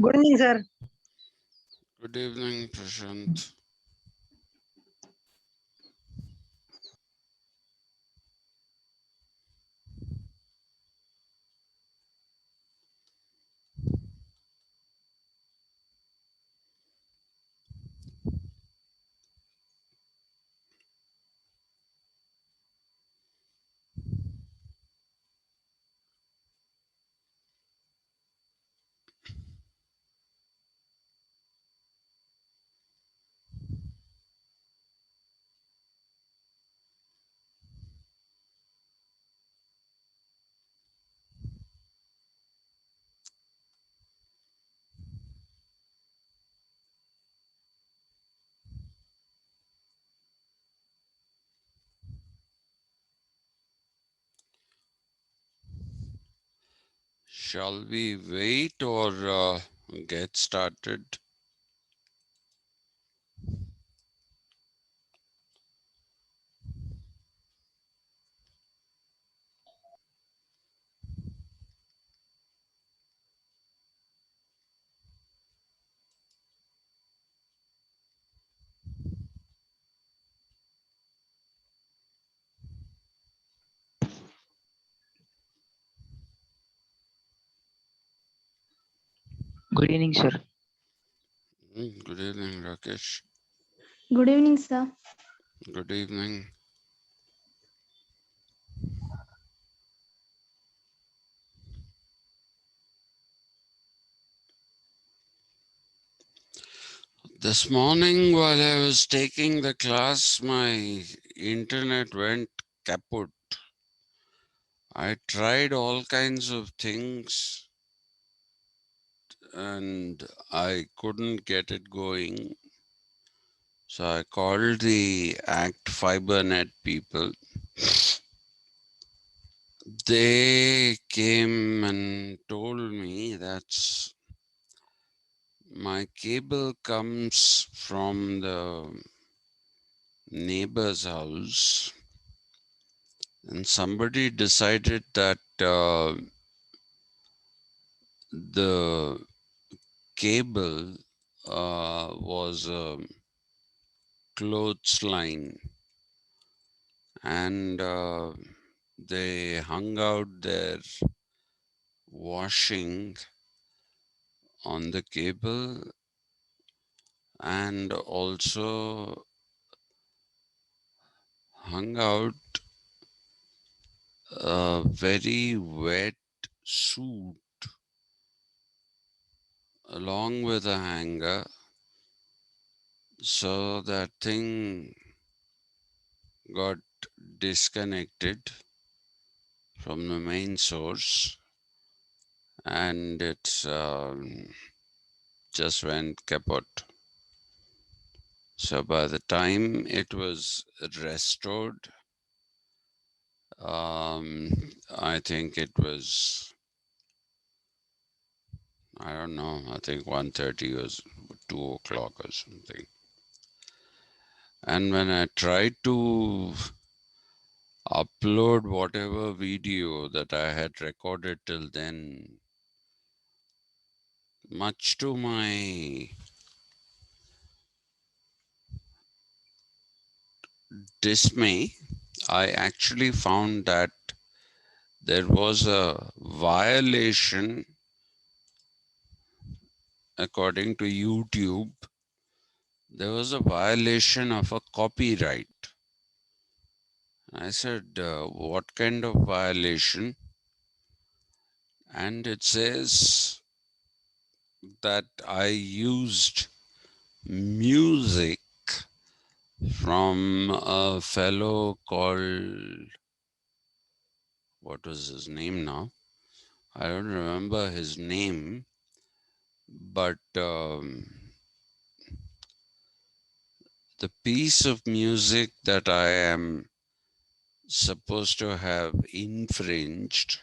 Good evening, sir. Good evening, Prashant. Shall we wait or get started? Good evening, sir. Good evening, Rakesh. Good evening, sir. Good evening. This morning while I was taking the class, my internet went kaput. I tried all kinds of things and I couldn't get it going. So I called the Act FiberNet people. They came and told me that my cable comes from the neighbor's house and somebody decided that the cable was a clothesline and they hung out their washing on the cable and also hung out a very wet suit along with a hanger. So that thing got disconnected from the main source and it just went kaput. So by the time it was restored, I think it was I don't know, I think 1:30 or 2 o'clock or something. And when I tried to upload whatever video that I had recorded till then, much to my dismay, I actually found that there was a violation according to YouTube. There was a violation of a copyright. I said, what kind of violation? And it says that I used music from a fellow called, what was his name now? I don't remember his name, but the piece of music that I am supposed to have infringed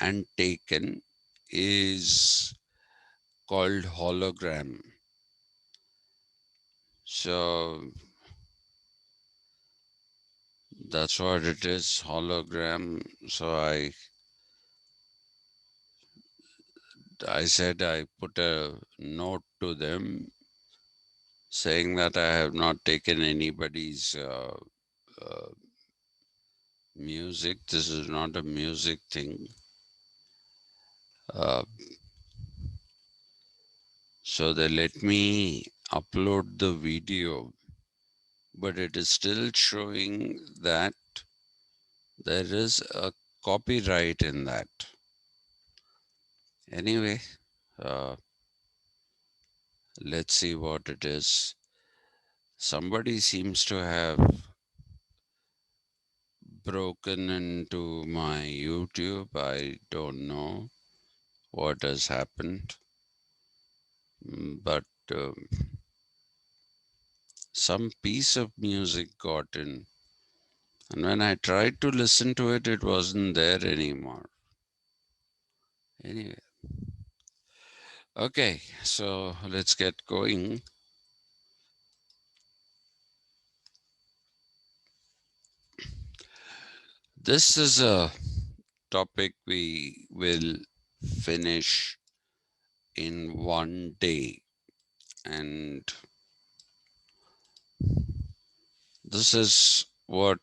and taken is called hologram. So that's what it is, hologram. So I said I put a note to them saying that I have not taken anybody's uh, music. This is not a music thing. Uh, so they let me upload the video, but it is still showing that there is a copyright in that. Anyway, uh, let's see what it is. Somebody seems to have broken into my YouTube. I don't know what has happened, but some piece of music got in. And when I tried to listen to it, it wasn't there anymore. Anyway, okay, so let's get going. This is a topic we will finish in one day, and this is what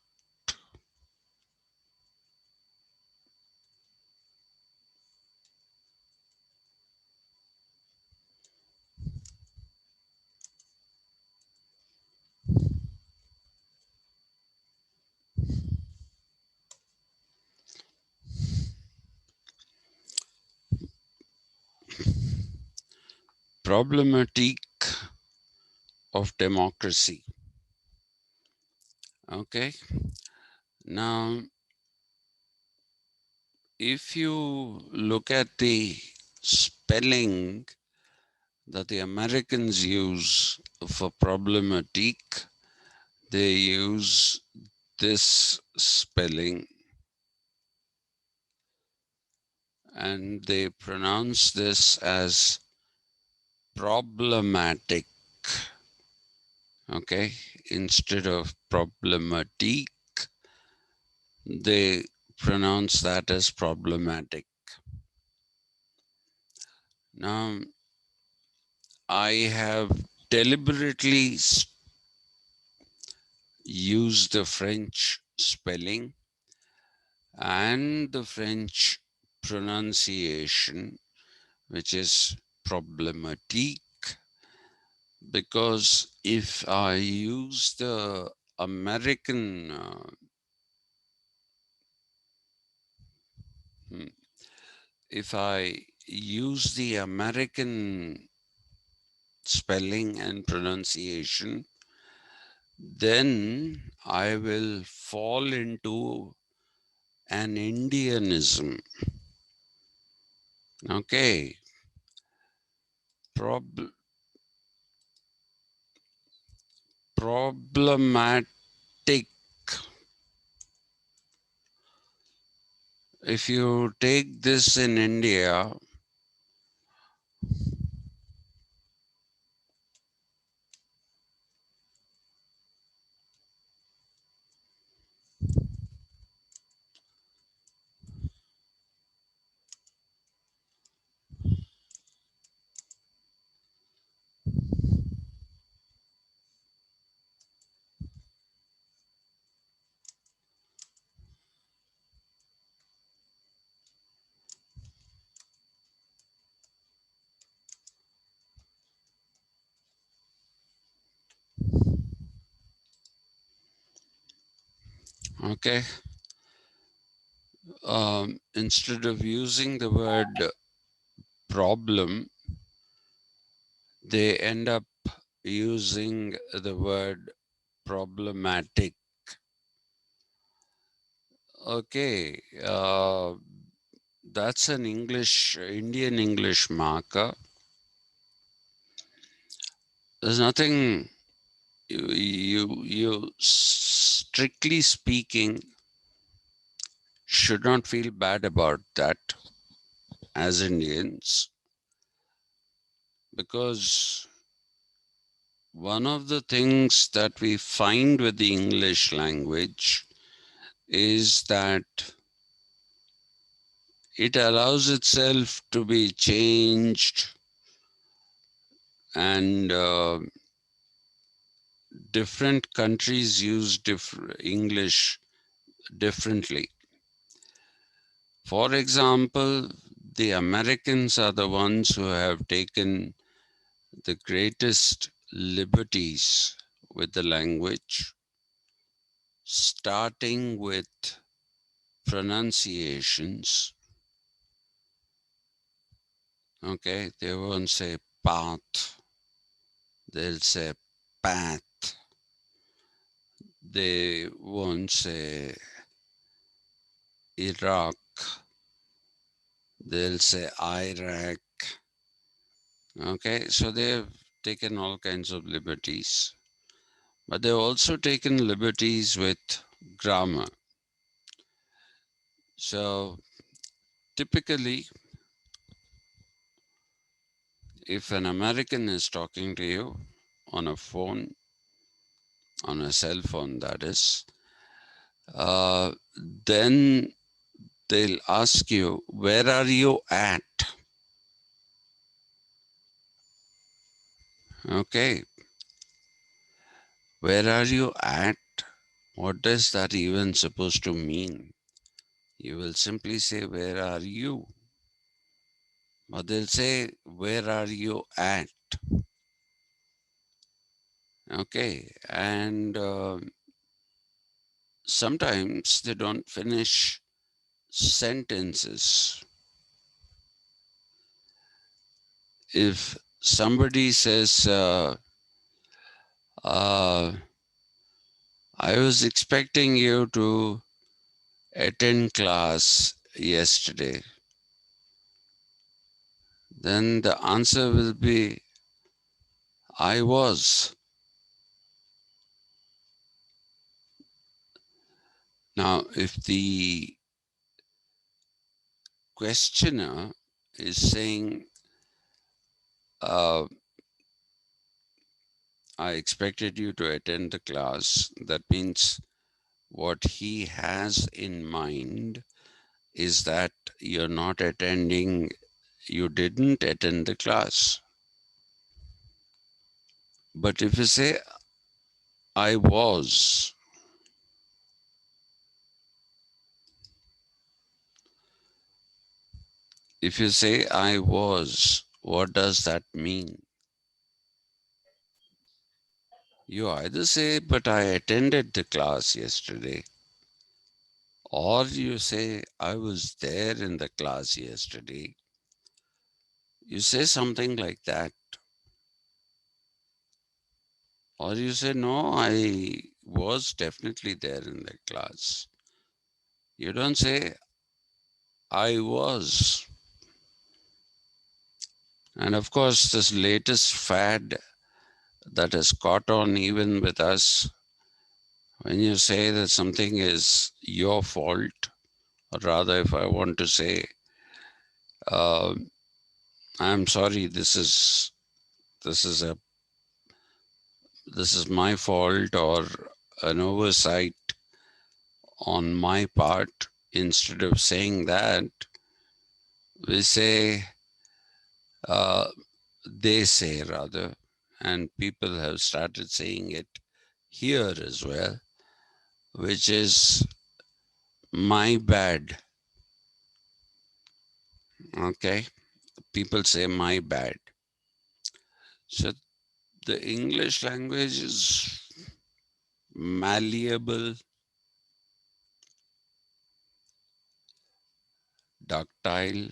Problematique of Democracy. Okay, now if you look at the spelling that the Americans use for problematique, they use this spelling and they pronounce this as problematic. Okay, instead of problematique, they pronounce that as problematic. Now, I have deliberately used the French spelling and the French pronunciation, which is problematique, because if I use the American if I use the American spelling and pronunciation, then I will fall into an Indianism. Okay. Problematic. If you take this in India, Okay. Instead of using the word problem, they end up using the word problematic. Okay. That's an Indian English marker. There's nothing, you strictly speaking should not feel bad about that as Indians, because one of the things that we find with the English language is that it allows itself to be changed, and different countries use English differently. For example, the Americans are the ones who have taken the greatest liberties with the language, starting with pronunciations. Okay, they won't say path, they'll say path. They won't say Iraq, they'll say Iraq. Okay, so they've taken all kinds of liberties, but they've also taken liberties with grammar. So typically, if an American is talking to you on a phone, on a cell phone, that is, then they'll ask you, where are you at? Okay, where are you at? What is that even supposed to mean? You will simply say, where are you? But they'll say, where are you at? Okay, and sometimes they don't finish sentences. If somebody says, I was expecting you to attend class yesterday, then the answer will be, I was. Now, if the questioner is saying, I expected you to attend the class, that means what he has in mind is that you're not attending, you didn't attend the class. But if you say, I was, if you say, I was, what does that mean? You either say, but I attended the class yesterday, or you say, I was there in the class yesterday. You say something like that. Or you say, no, I was definitely there in the class. You don't say, I was. And of course, this latest fad that has caught on even with us, when you say that something is your fault, or rather, if I want to say, uh, I'm sorry, this is my fault, or an oversight on my part, instead of saying that, we say, they say rather, and people have started saying it here as well, which is my bad. Okay, people say my bad. So the English language is malleable, ductile,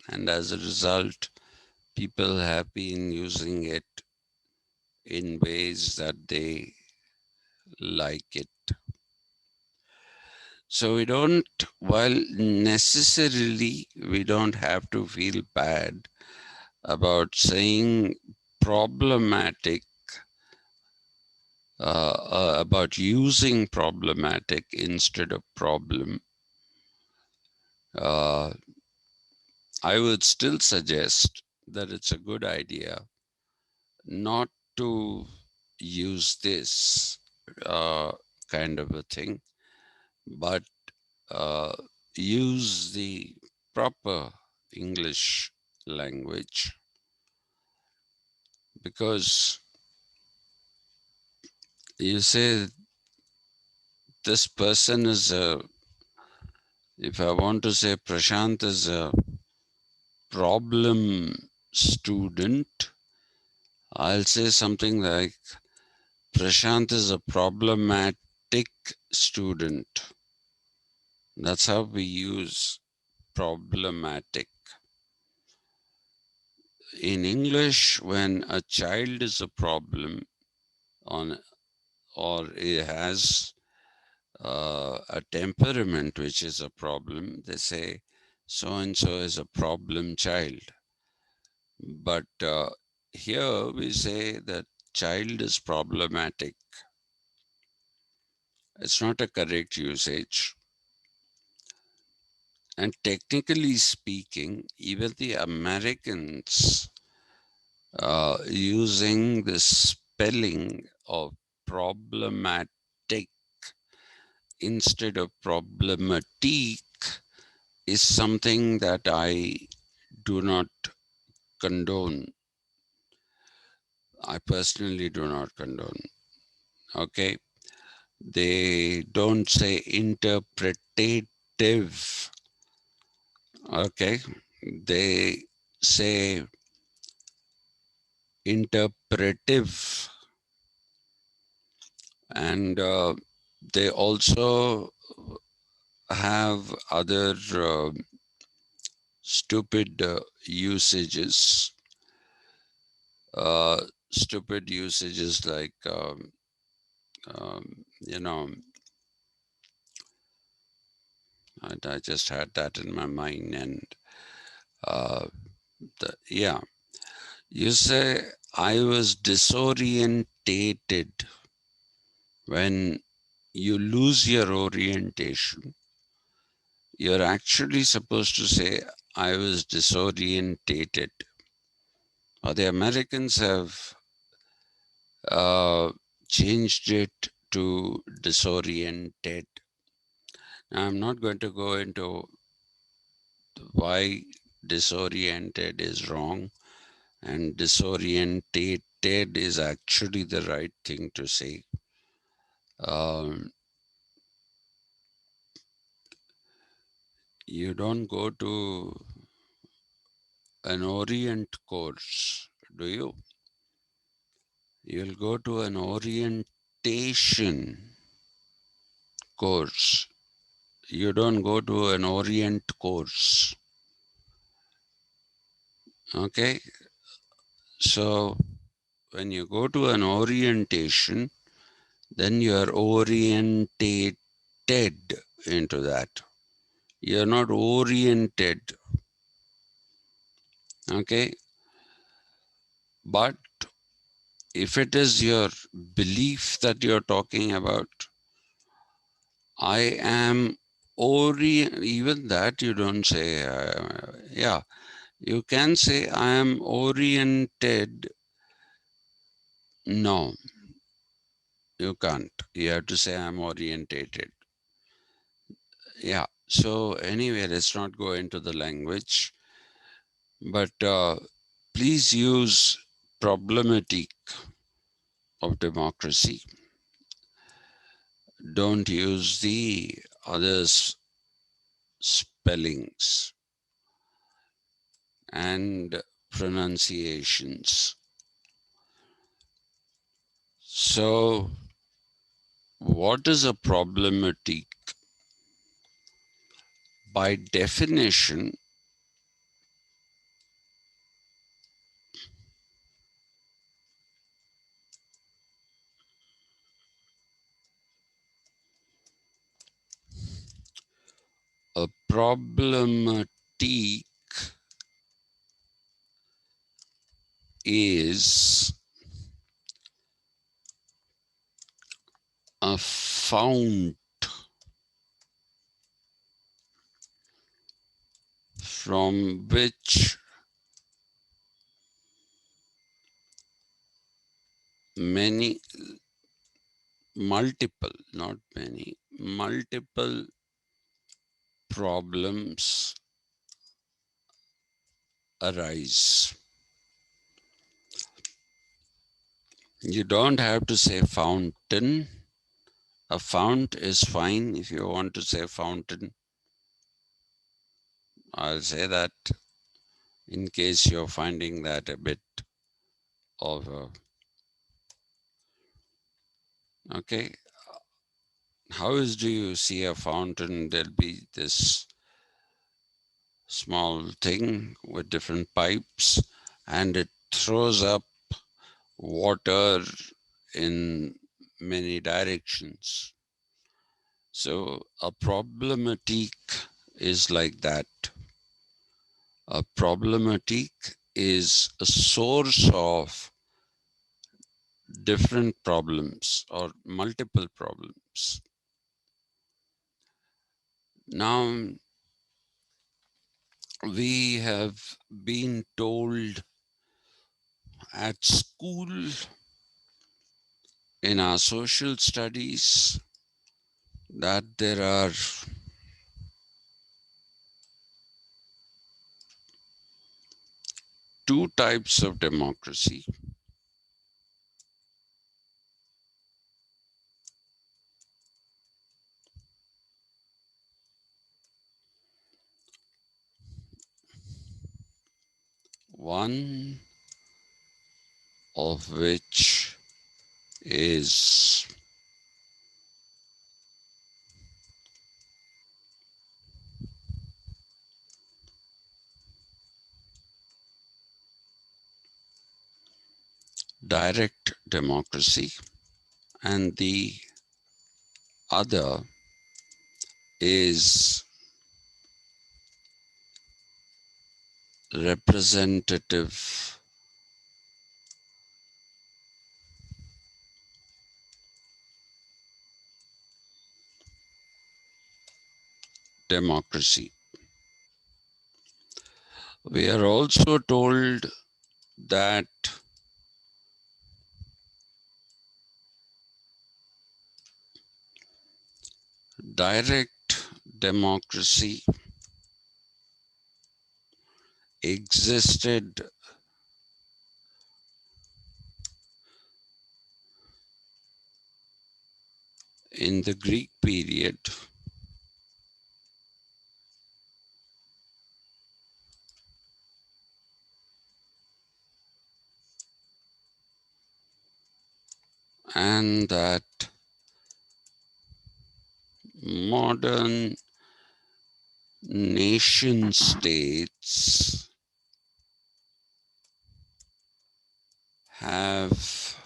and as a result, people have been using it in ways that they like it. So while necessarily we don't have to feel bad about saying problematic, about using problematic instead of problem, uh, I would still suggest that it's a good idea not to use this kind of a thing, but use the proper English language, because you say this person is a, if I want to say Prashant is a problem student, I'll say something like Prashant is a problematic student. That's how we use problematic. In English, when a child is a problem on, or it has a temperament which is a problem, they say so and so is a problem child. But here we say that child is problematic. It's not a correct usage. And technically speaking, even the Americans using the spelling of problematic instead of problematique is something that I do not condone. I personally do not condone. Okay. They don't say interpretative. Okay. They say interpretive. And they also have other stupid usages. Stupid usages like, you know, I just had that in my mind. And yeah, you say, I was disorientated. When you lose your orientation, you're actually supposed to say, I was disorientated. Or the Americans have changed it to disoriented. Now, I'm not going to go into why disoriented is wrong and disorientated is actually the right thing to say. You don't go to an Orient course, do you? You'll go to an orientation course. You don't go to an Orient course. Okay? So when you go to an orientation, then you are orientated into that. You're not oriented. Okay? But if it is your belief that you're talking about, I am even that you don't say, yeah, you can say I am oriented. No, you can't. You have to say I'm orientated. Yeah. So anyway, let's not go into the language, but please use problematique of democracy. Don't use the others spellings and pronunciations. So what is a problematique? by definition, a problematique is a fount from which many, multiple, not many, multiple problems arise. You don't have to say fountain. A fount is fine if you want to say fountain. I'll say that in case you're finding that a bit of a, okay. How do you see a fountain? There'll be this small thing with different pipes and it throws up water in many directions. So a problematique is like that. A problematique is a source of different problems or multiple problems. Now, we have been told at school in our social studies that there are two types of democracy. One of which is direct democracy, and the other is representative democracy. We are also told that direct democracy existed in the Greek period and that modern nation states have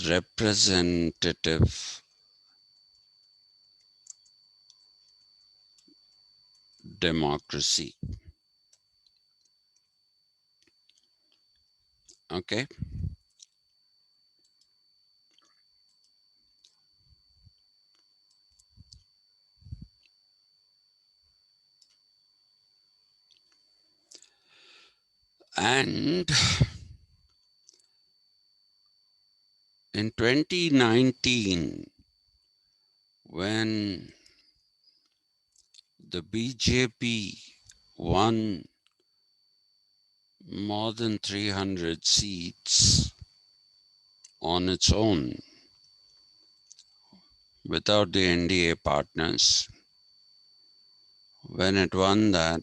representative democracy. Okay. And in 2019, when the BJP won more than 300 seats on its own without the NDA partners, when it won that,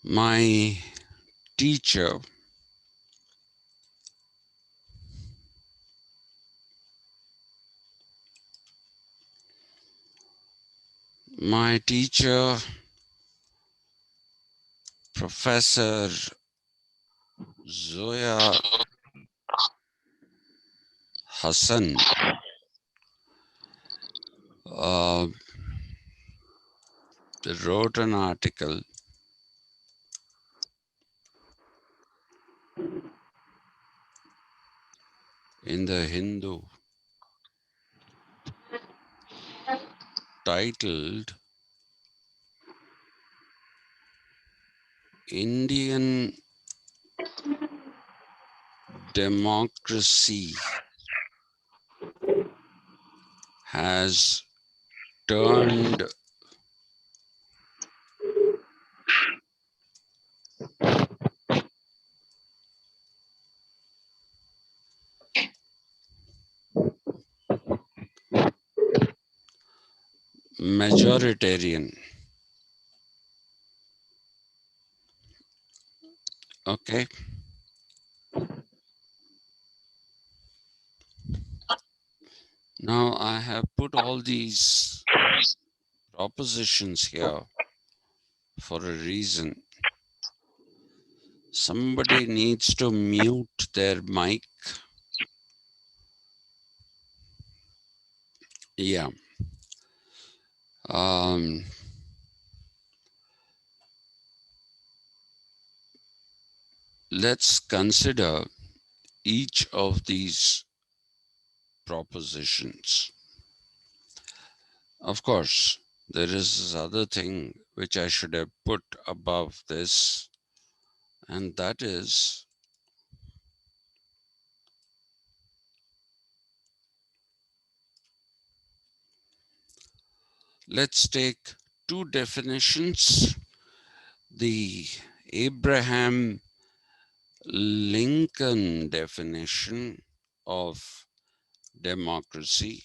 my teacher My teacher, Professor Zoya Hassan, uh, wrote an article in the Hindu titled Indian Democracy has turned majoritarian. Okay. Now I have put all these propositions here for a reason. Somebody needs to mute their mic. Yeah. Let's consider each of these propositions. Of course, there is this other thing which I should have put above this, and that is let's take two definitions. The Abraham Lincoln definition of democracy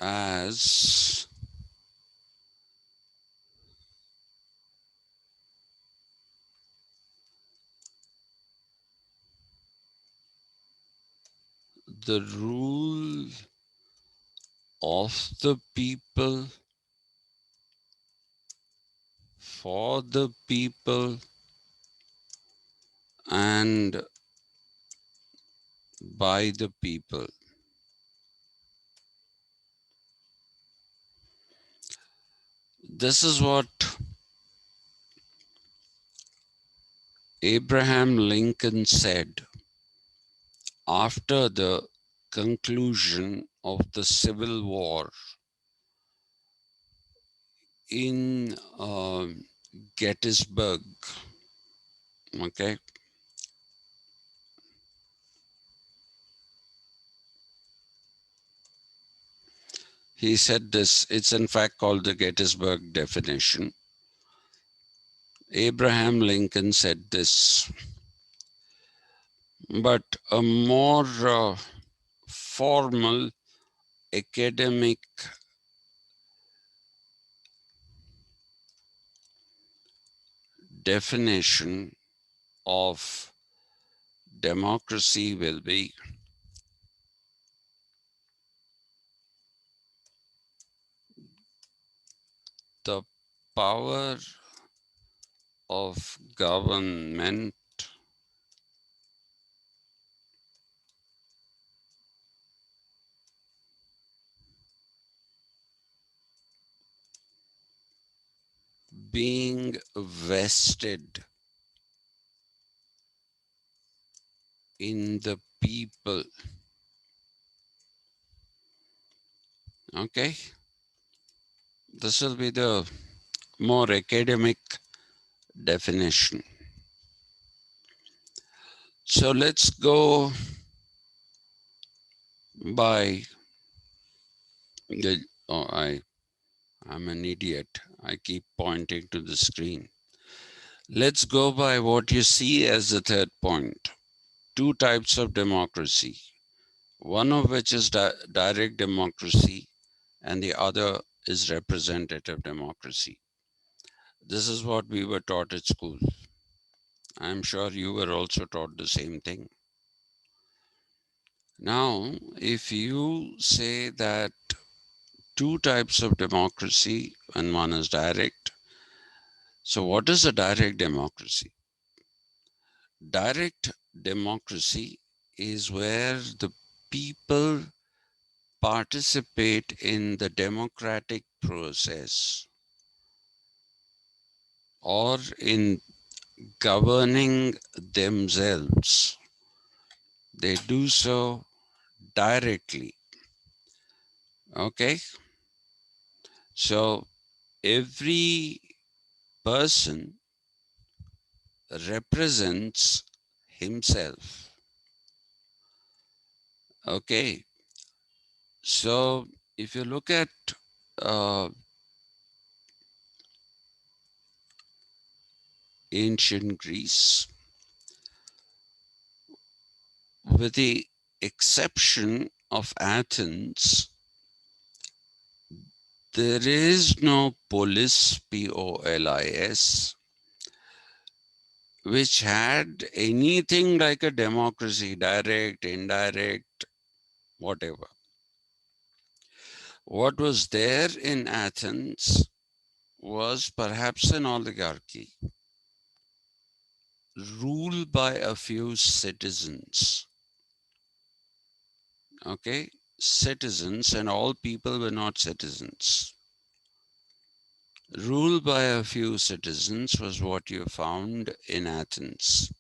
as the rule of the people, for the people, and by the people. This is what Abraham Lincoln said after the conclusion of the Civil War in Gettysburg. Okay. He said this, it's in fact called the Gettysburg definition. Abraham Lincoln said this, but a more formal academic definition of democracy will be the power of government being vested in the people. Okay, this will be the more academic definition. So let's go by the, I'm an idiot. I keep pointing to the screen. Let's go by what you see as the third point. Two types of democracy, one of which is direct democracy and the other is representative democracy. This is what we were taught at school. I'm sure you were also taught the same thing. Now, if you say that two types of democracy and one is direct, so what is a direct democracy? Direct democracy is where the people participate in the democratic process or in governing themselves. They do so directly. Okay? So every person represents himself. Okay? So if you look at ancient Greece, with the exception of Athens, there is no polis, P-O-L-I-S, which had anything like a democracy, direct, indirect, whatever. What was there in Athens was perhaps an oligarchy ruled by a few citizens. Okay? Citizens, and all people were not citizens. Ruled by a few citizens was what you found in Athens.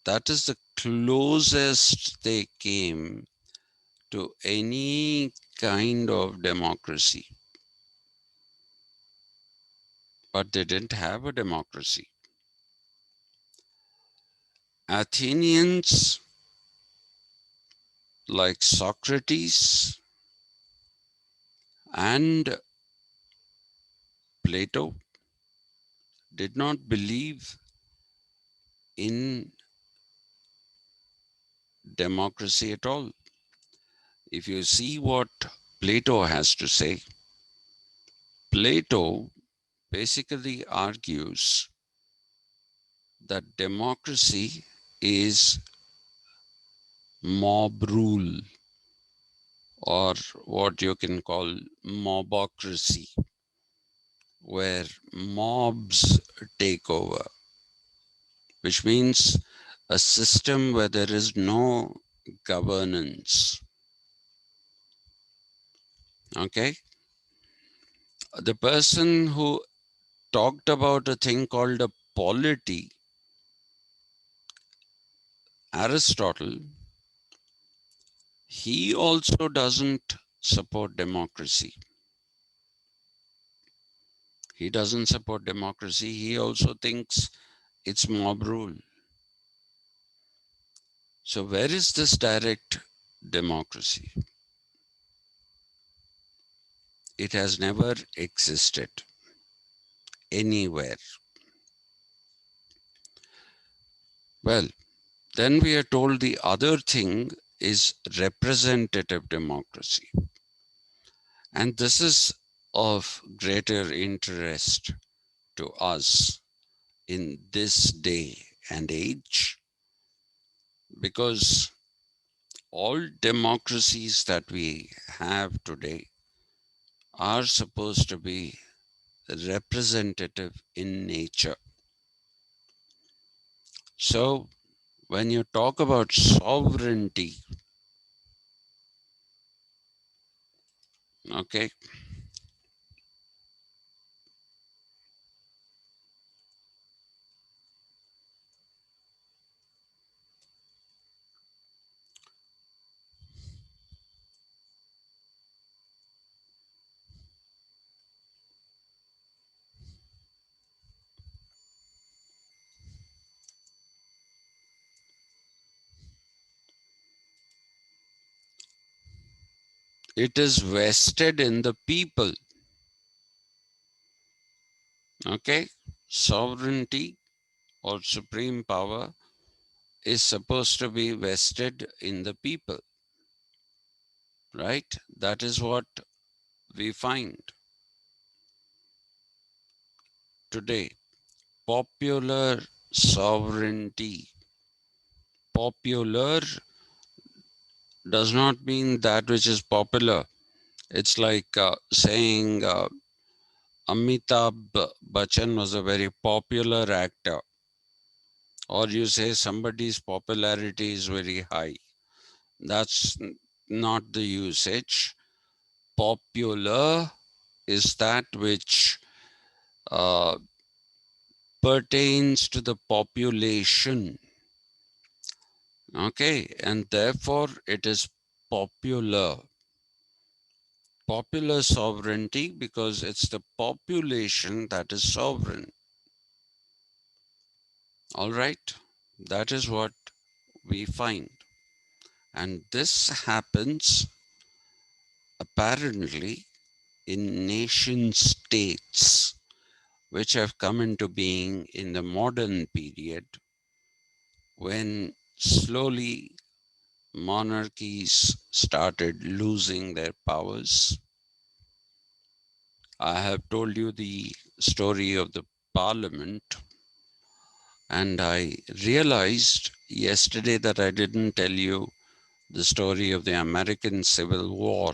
That is the closest they came to any kind of democracy. But they didn't have a democracy. Athenians, like Socrates and Plato, did not believe in democracy at all. If you see what Plato has to say, Plato basically argues that democracy is mob rule, or what you can call mobocracy, where mobs take over, which means a system where there is no governance. Okay? The person who talked about a thing called a polity, Aristotle, he also doesn't support democracy. He doesn't support democracy. He also thinks it's mob rule. So where is this direct democracy? It has never existed anywhere. Well, then we are told the other thing is representative democracy. And this is of greater interest to us in this day and age, because all democracies that we have today are supposed to be representative in nature. So when you talk about sovereignty, okay, it is vested in the people. Okay, sovereignty or supreme power is supposed to be vested in the people, right? That is what we find today popular sovereignty. Popular does not mean that which is popular. It's like saying Amitabh Bachchan was a very popular actor, or you say somebody's popularity is very high. That's not the usage. Popular is that which uh, pertains to the population. Okay, and therefore it is popular. Popular sovereignty because it's the population that is sovereign. All right, that is what we find. And this happens apparently in nation states which have come into being in the modern period when slowly monarchies started losing their powers. I have told you the story of the parliament, and I realized yesterday that I didn't tell you the story of the American Civil War.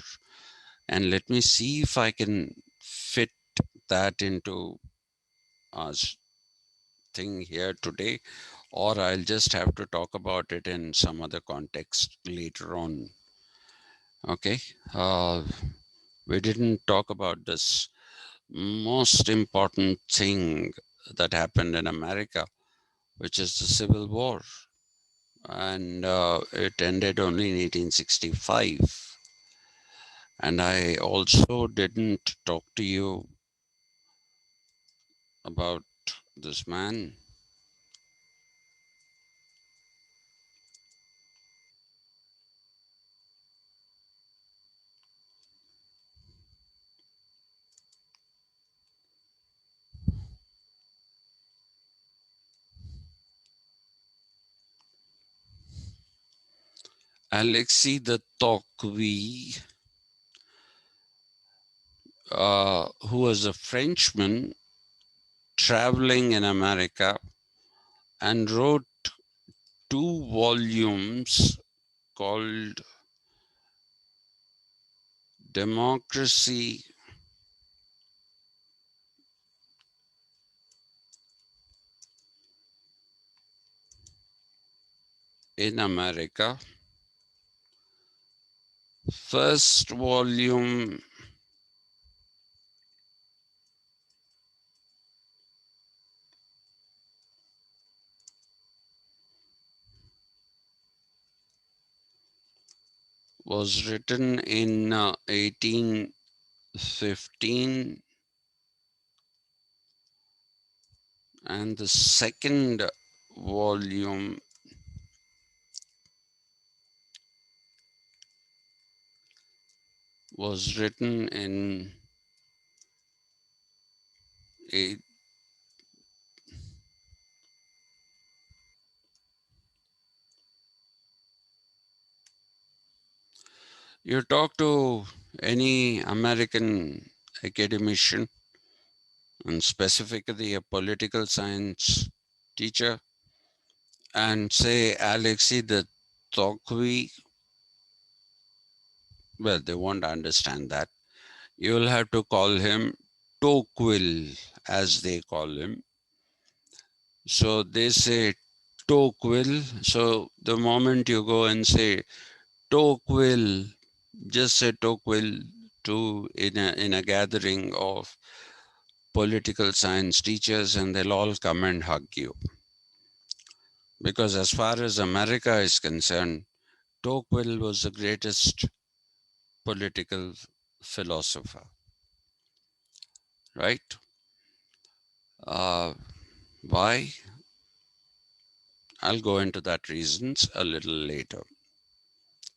And let me see if I can fit that into our thing here today, or I'll just have to talk about it in some other context later on. Okay. We didn't talk about this most important thing that happened in America, which is the Civil War. And it ended only in 1865. And I also didn't talk to you about this man. Alexei de Tocqueville, who was a Frenchman traveling in America and wrote 2 volumes called Democracy in America. First volume was written in 1815, and the second volume was written in a you talk to any American academician, and specifically a political science teacher, and say Alexei de Tocqueville, well, they won't understand that. You'll have to call him Tocqueville, as they call him. So they say Tocqueville. So the moment you go and say Tocqueville, just say Tocqueville to in a gathering of political science teachers, and they'll all come and hug you. Because as far as America is concerned, Tocqueville was the greatest political philosopher, right? Why? I'll go into that reasons a little later.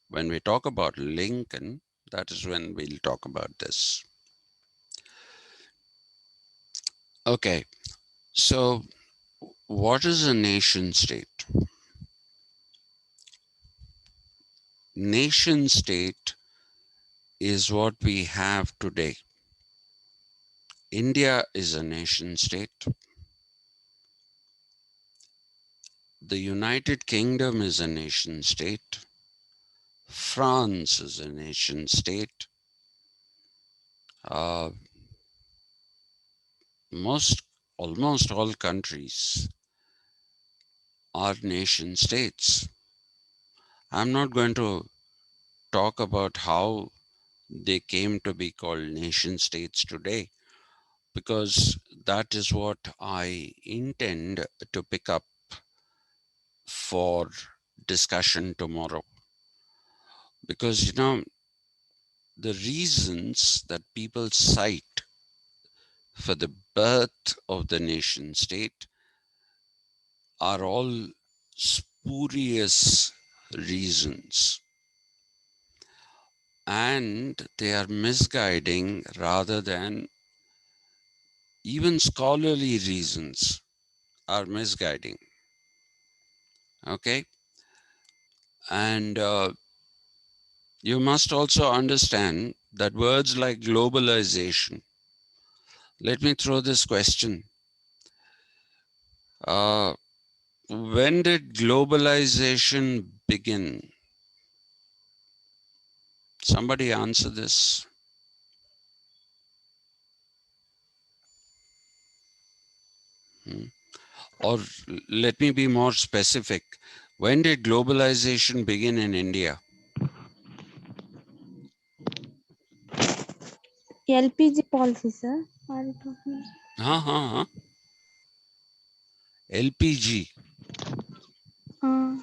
When we talk about Lincoln, that is when we'll talk about this. Okay, so what is a nation state? Nation state is what we have today. India is a nation state. The United Kingdom is a nation state. France is a nation state. Uh, almost all countries are nation states. I'm not going to talk about how they came to be called nation states today, because that is what I intend to pick up for discussion tomorrow. Because, the reasons that people cite for the birth of the nation state are all spurious reasons, and they are misguiding rather than even scholarly reasons are misguiding. Okay, and you must also understand that words like globalization. Let me throw this question. When did globalization begin? Somebody answer this. Or let me be more specific. When did globalization begin in India? LPG policy, sir. Are you talking? LPG, Uh,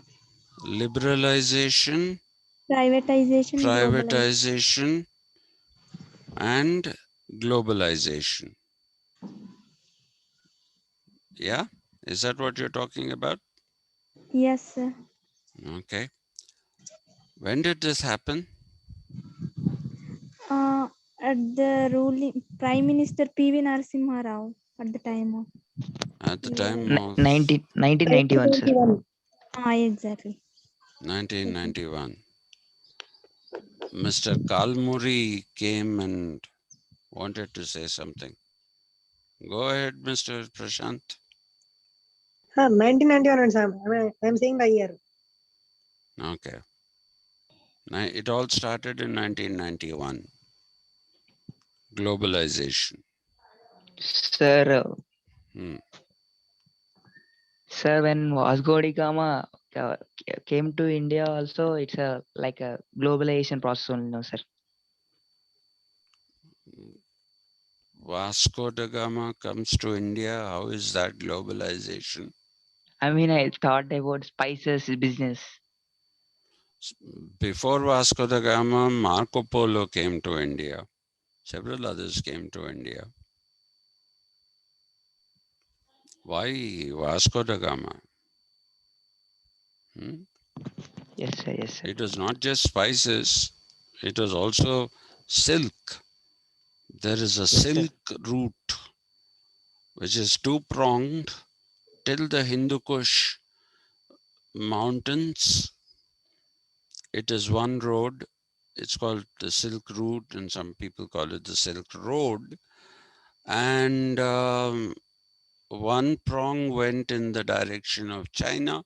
liberalization, privatization, globalization. privatization, and globalization. Yeah? Is that what you're talking about? Yes, sir. Okay. When did this happen? At the ruling Prime Minister P.V. Narasimha Rao at the time of At the time globalization. of 1991, sir. 1991. Exactly. 1991. Mr. Kalmuri came and wanted to say something. Go ahead, Mr. Prashant. 1991, sir. I'm saying the year. Okay. It all started in 1991. Globalization. Sir, Hmm. sir, when Vasco da Gama came to India, also it's like a globalization process only, no, sir. Vasco da Gama comes to India. How is that globalization? I mean, I thought about spices business. Before Vasco da Gama, Marco Polo came to India. Several others came to India. Why Vasco da Gama? Yes, sir. Yes, sir. It was not just spices, it was also silk. There is a Yes, sir. silk route which is two-pronged till the Hindu Kush mountains. It is one road. It's called the Silk Route, and some people call it the Silk Road. And one prong went in the direction of China,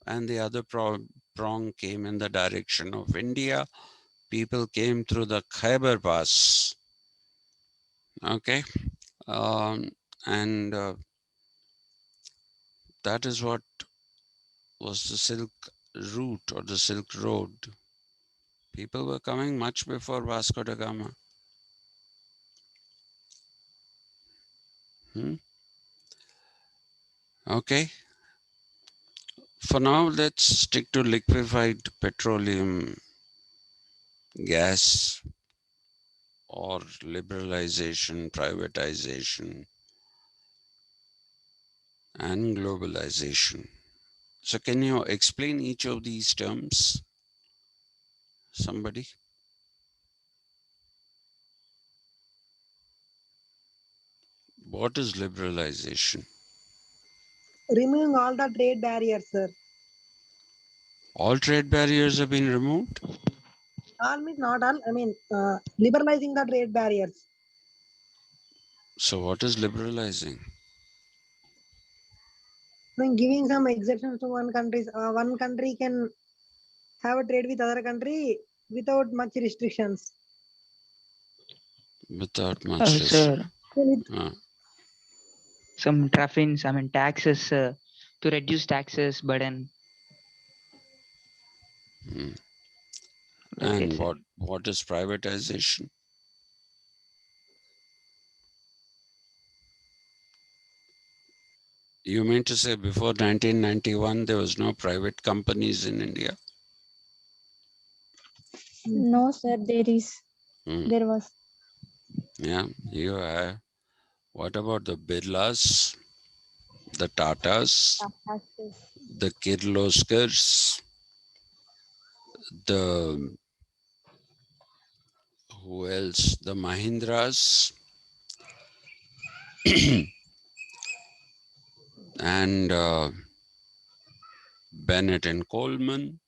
and the other prong came in the direction of India. People came through the Khyber Pass. Okay. And that is what was the Silk Route or the Silk Road. People were coming much before Vasco da Gama. Okay. For now, let's stick to liquefied petroleum gas or liberalization, privatization, and globalization. So can you explain each of these terms? Somebody? What is liberalization? Removing all the trade barriers, sir. All trade barriers have been removed? All means not all. I mean, liberalizing the trade barriers. So what is liberalizing? I mean, giving some exceptions to one country. One country can have a trade with other country without much restrictions. Without much risk. Sir, Uh, some taxes, taxes to reduce taxes burden. mm. That's it, And sir. what is privatization? You mean to say before 1991 there was no private companies in India? No, sir, Mm. there was. Yeah, you have. What about the Birlas, the Tatas, Taxes. the Kirloskars, the who else? The Mahindras, and Bennett and Coleman,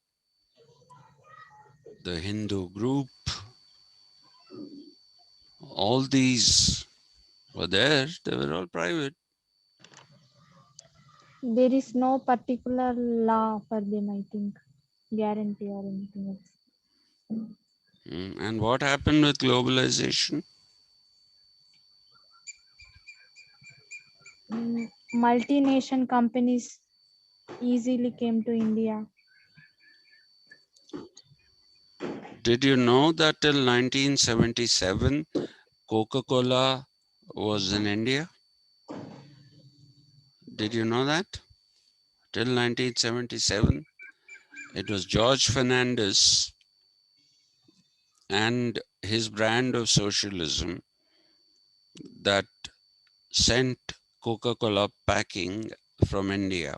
the Hindu group. All these were there. They were all private. There is no particular law for them, I think. Guarantee or anything else. And what happened with globalization? Multinational companies easily came to India. Did you know that till 1977, Coca-Cola was in India? Did you know that? Till 1977, it was George Fernandez and his brand of socialism that sent Coca-Cola packing from India.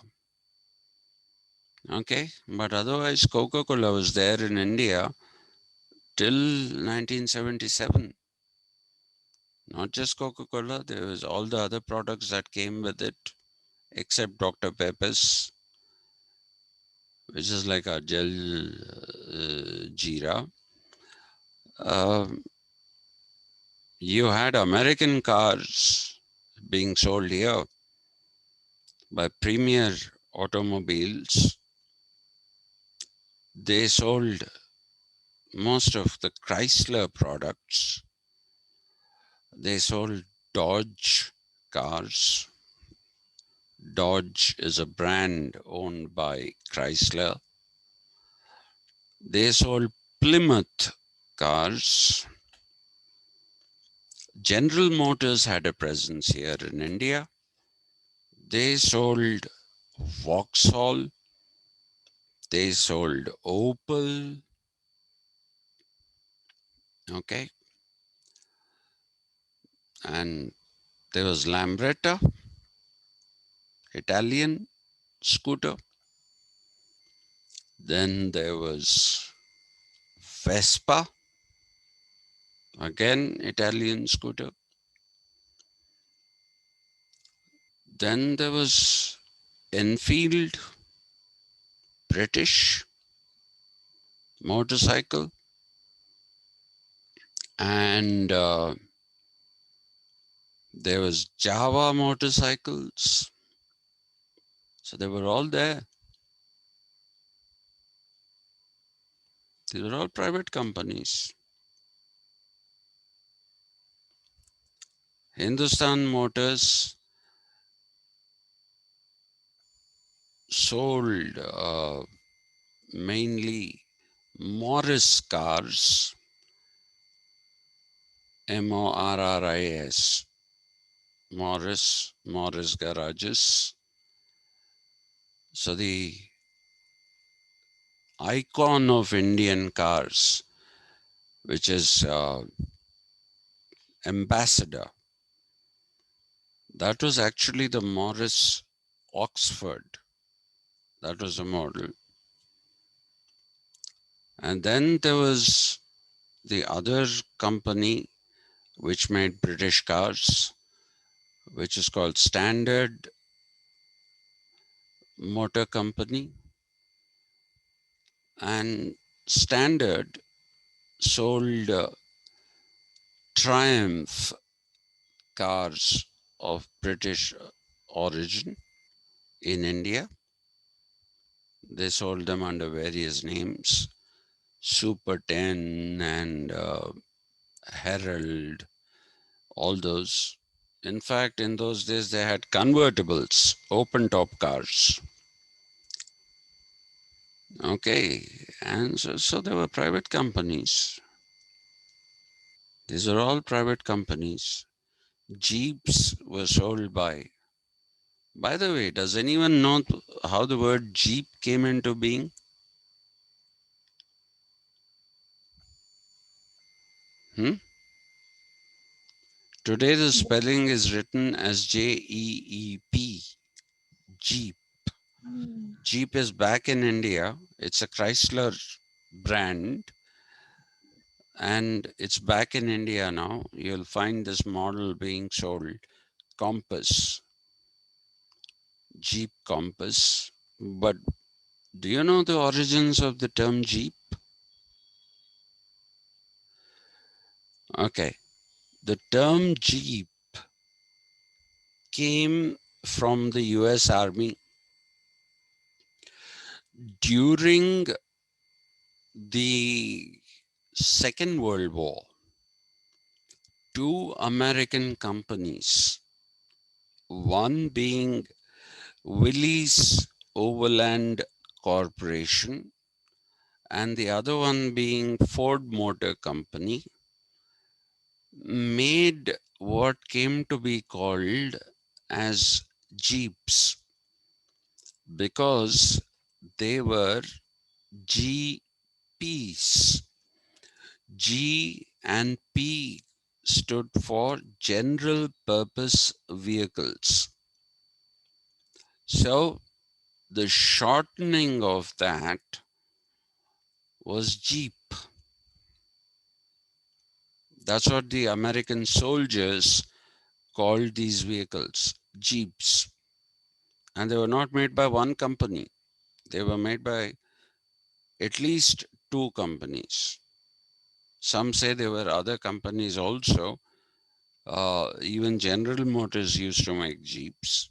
Okay, but otherwise Coca-Cola was there in India till 1977. Not just Coca-Cola, there was all the other products that came with it, except Dr. Pepper's, which is like a gel jeera. You had American cars being sold here by Premier Automobiles. They sold most of the Chrysler products. They sold Dodge cars. Dodge is a brand owned by Chrysler. They sold Plymouth cars. General Motors had a presence here in India. They sold Vauxhall. They sold Opel. Okay. And there was Lambretta, Italian scooter. Then there was Vespa, again Italian scooter. Then there was Enfield, British motorcycle. And there was Java motorcycles. So they were all there. These were all private companies. Hindustan Motors sold mainly Morris cars, Morris, Morris garages. So the icon of Indian cars, which is Ambassador, that was actually the Morris Oxford. That was a model. And then there was the other company which made British cars, which is called Standard Motor Company. And Standard sold Triumph cars of British origin in India. They sold them under various names, Super 10 and Herald, all those. In fact, in those days, they had convertibles, open top cars. Okay, and so there were private companies. These are all private companies. Jeeps were sold by the way, does anyone know how the word Jeep came into being? Today the spelling is written as Jeep, Jeep. Jeep is back in India. It's a Chrysler brand and it's back in India now. You'll find this model being sold, Compass, Jeep Compass. But do you know the origins of the term Jeep? Okay, the term Jeep came from the US Army during the Second World War. Two American companies, one being Willys Overland Corporation and the other one being Ford Motor Company, made what came to be called as Jeeps because they were GPs. G and P stood for General Purpose Vehicles. So the shortening of that was Jeep. That's what the American soldiers called these vehicles, Jeeps. And they were not made by one company. They were made by at least two companies. Some say there were other companies also. Even General Motors used to make Jeeps.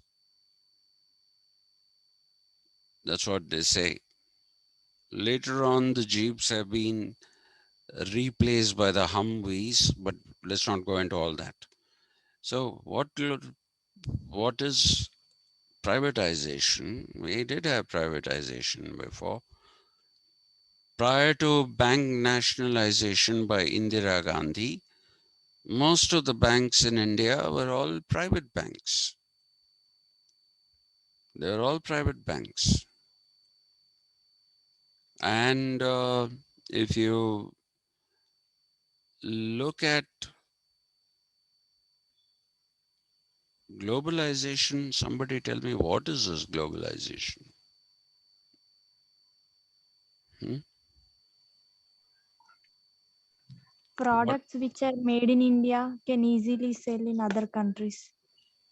That's what they say. Later on, the Jeeps have been replaced by the Humvees, but let's not go into all that. So what is privatization? We did have privatization before. Prior to bank nationalization by Indira Gandhi, most of the banks in India were all private banks. They were all private banks. And if you look at globalization, somebody tell me, what is this globalization? Products which are made in India can easily sell in other countries.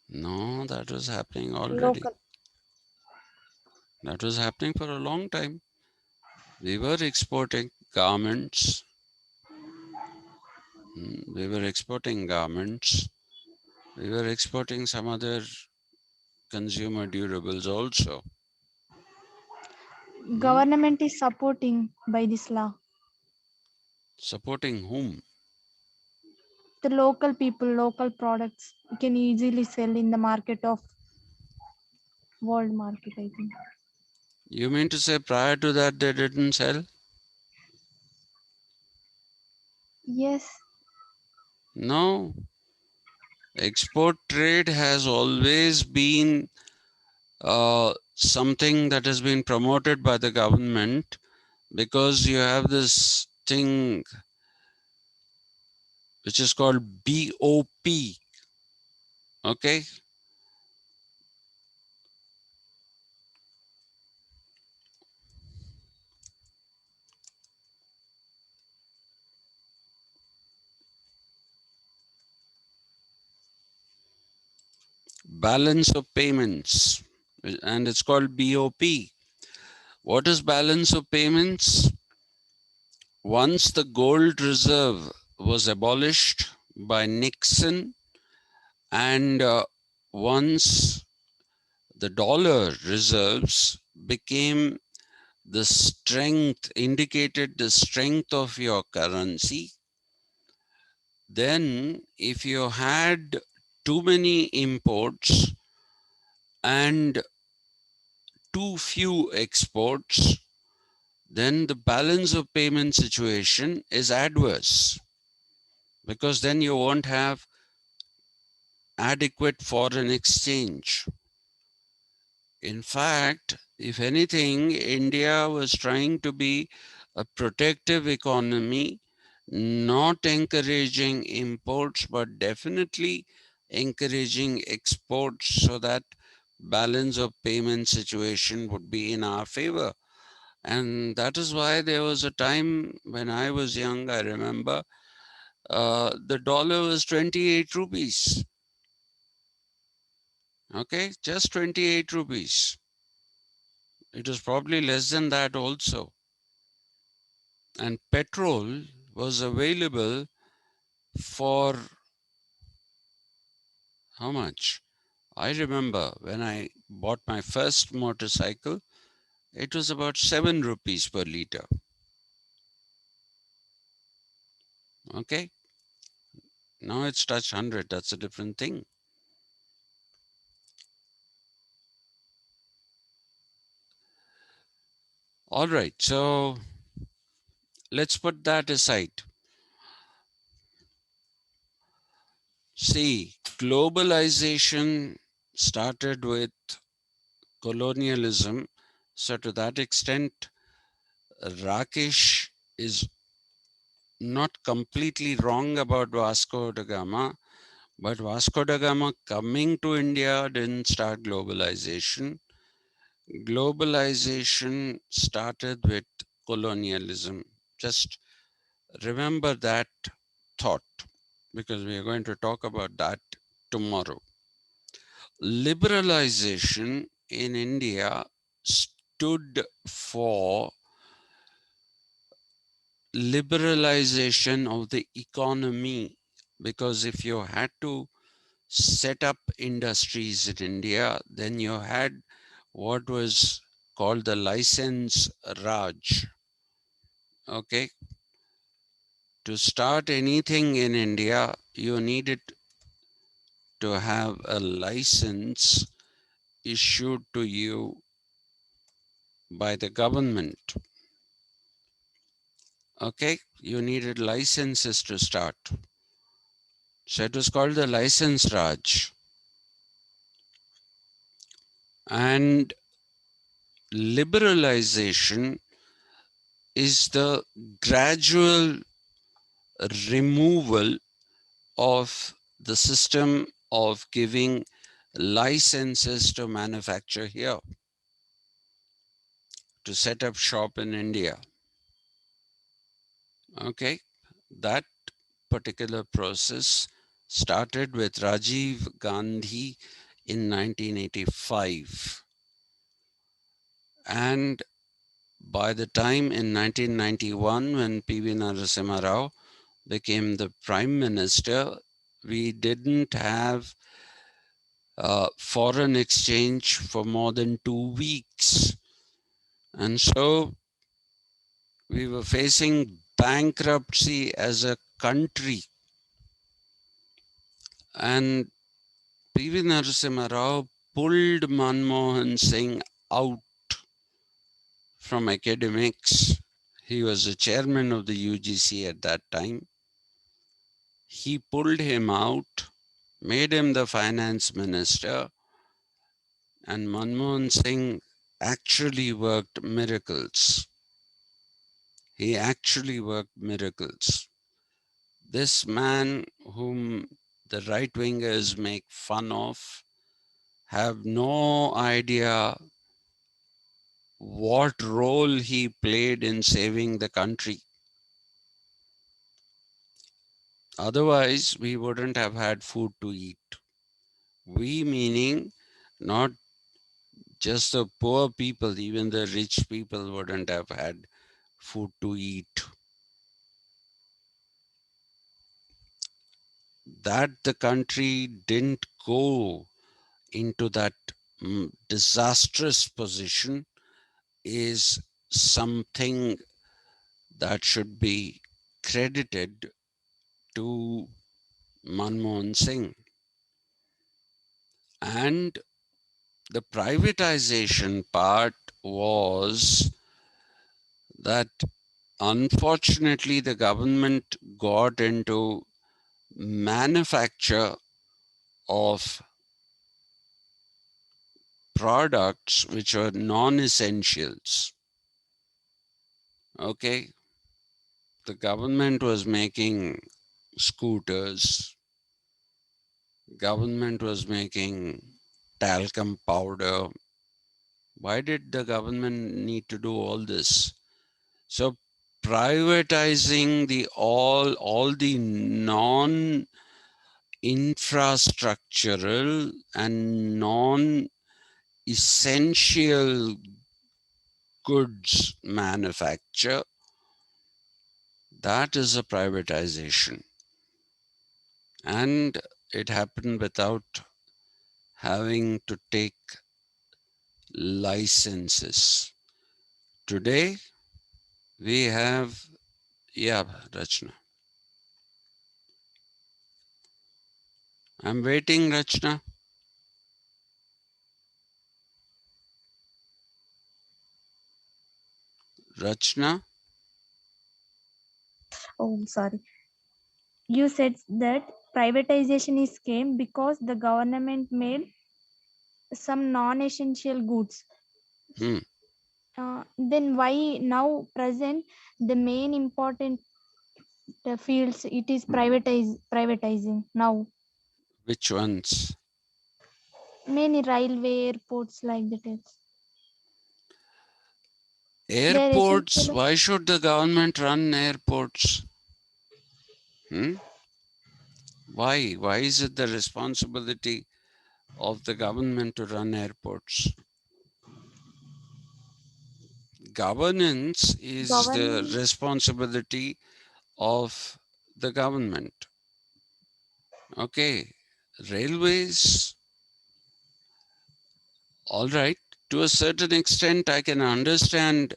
No, that was happening already. Local. That was happening for a long time. We were exporting garments. We were exporting garments. We were exporting some other consumer durables also. Government is supporting by this law. Supporting whom? The local people, local products can easily sell in the market of world market, I think. You mean to say prior to that they didn't sell? Yes. No. Export trade has always been something that has been promoted by the government because you have this thing which is called BOP. Okay. Balance of payments, and it's called BOP. What is balance of payments? once the gold reserve was abolished by Nixon, and once the dollar reserves became the strength, indicated the strength of your currency, then if you had too many imports and too few exports, then the balance of payment situation is adverse, because then you won't have adequate foreign exchange. In fact, if anything, India was trying to be a protective economy, not encouraging imports, but definitely encouraging exports, so that balance of payment situation would be in our favor. And that is why there was a time when I was young, I remember, the dollar was 28 rupees. Okay, just 28 rupees. It was probably less than that also. And petrol was available for how much? I remember when I bought my first motorcycle, it was about 7 rupees per liter. Okay, now it's touched 100. That's a different thing. All right, so let's put that aside. See, globalization started with colonialism. So to that extent, Rakesh is not completely wrong about Vasco da Gama, but Vasco da Gama coming to India didn't start globalization. Globalization started with colonialism. Just remember that thought, because we are going to talk about that tomorrow. Liberalization in India stood for liberalization of the economy, because if you had to set up industries in India, then you had what was called the license Raj. Okay. To start anything in India, you needed to have a license issued to you by the government. Okay, you needed licenses to start. So it was called the license Raj. And liberalization is the gradual removal of the system of giving licenses to manufacture here, to set up shop in India. Okay, that particular process started with Rajiv Gandhi in 1985. And by the time in 1991, when P.V. Narasimha Rao became the Prime Minister, we didn't have foreign exchange for more than 2 weeks. And so we were facing bankruptcy as a country. And P.V. Narasimha Rao pulled Manmohan Singh out from academics. He was the chairman of the UGC at that time. He pulled him out, made him the finance minister, and Manmohan Singh actually worked miracles. He actually worked miracles. This man, whom the right-wingers make fun of, have no idea what role he played in saving the country. Otherwise, we wouldn't have had food to eat. We meaning not just the poor people, even the rich people wouldn't have had food to eat. that the country didn't go into that disastrous position is something that should be credited to Manmohan Singh. And the privatization part was that unfortunately the government got into manufacture of products which are non-essentials. Okay, the government was making scooters, government was making talcum powder. Why did the government need to do all this? So privatizing the all the non-infrastructural and non-essential goods manufacture, that is a privatization. And it happened without having to take licenses. Today, we have, yeah, Rachna. I'm waiting, Rachna. Rachna? Oh, sorry. You said that privatization is came because the government made some non-essential goods. Hmm. Then why now present the main important fields it is privatizing now? Which ones? Many railway airports like that. They're Airports, essential. why should the government run airports? Hmm? Why? Why is it the responsibility of the government to run airports? Governance is the Government responsibility of the government. Okay, railways, all right. To a certain extent, I can understand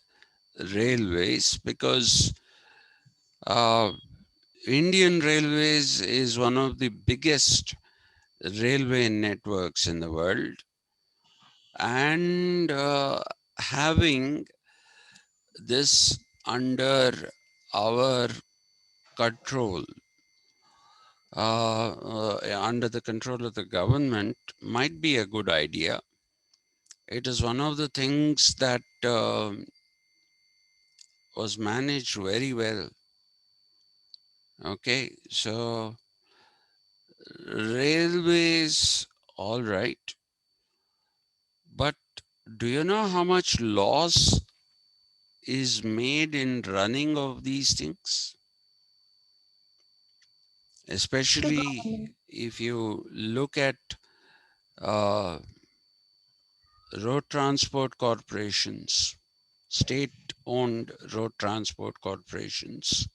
railways because Indian Railways is one of the biggest railway networks in the world, and having this under our control, under the control of the government, might be a good idea. It is one of the things that was managed very well. Okay, so railways, all right, but do you know how much loss is made in running of these things? to Especially government. if you look at uh, road transport corporations, state-owned road transport corporations,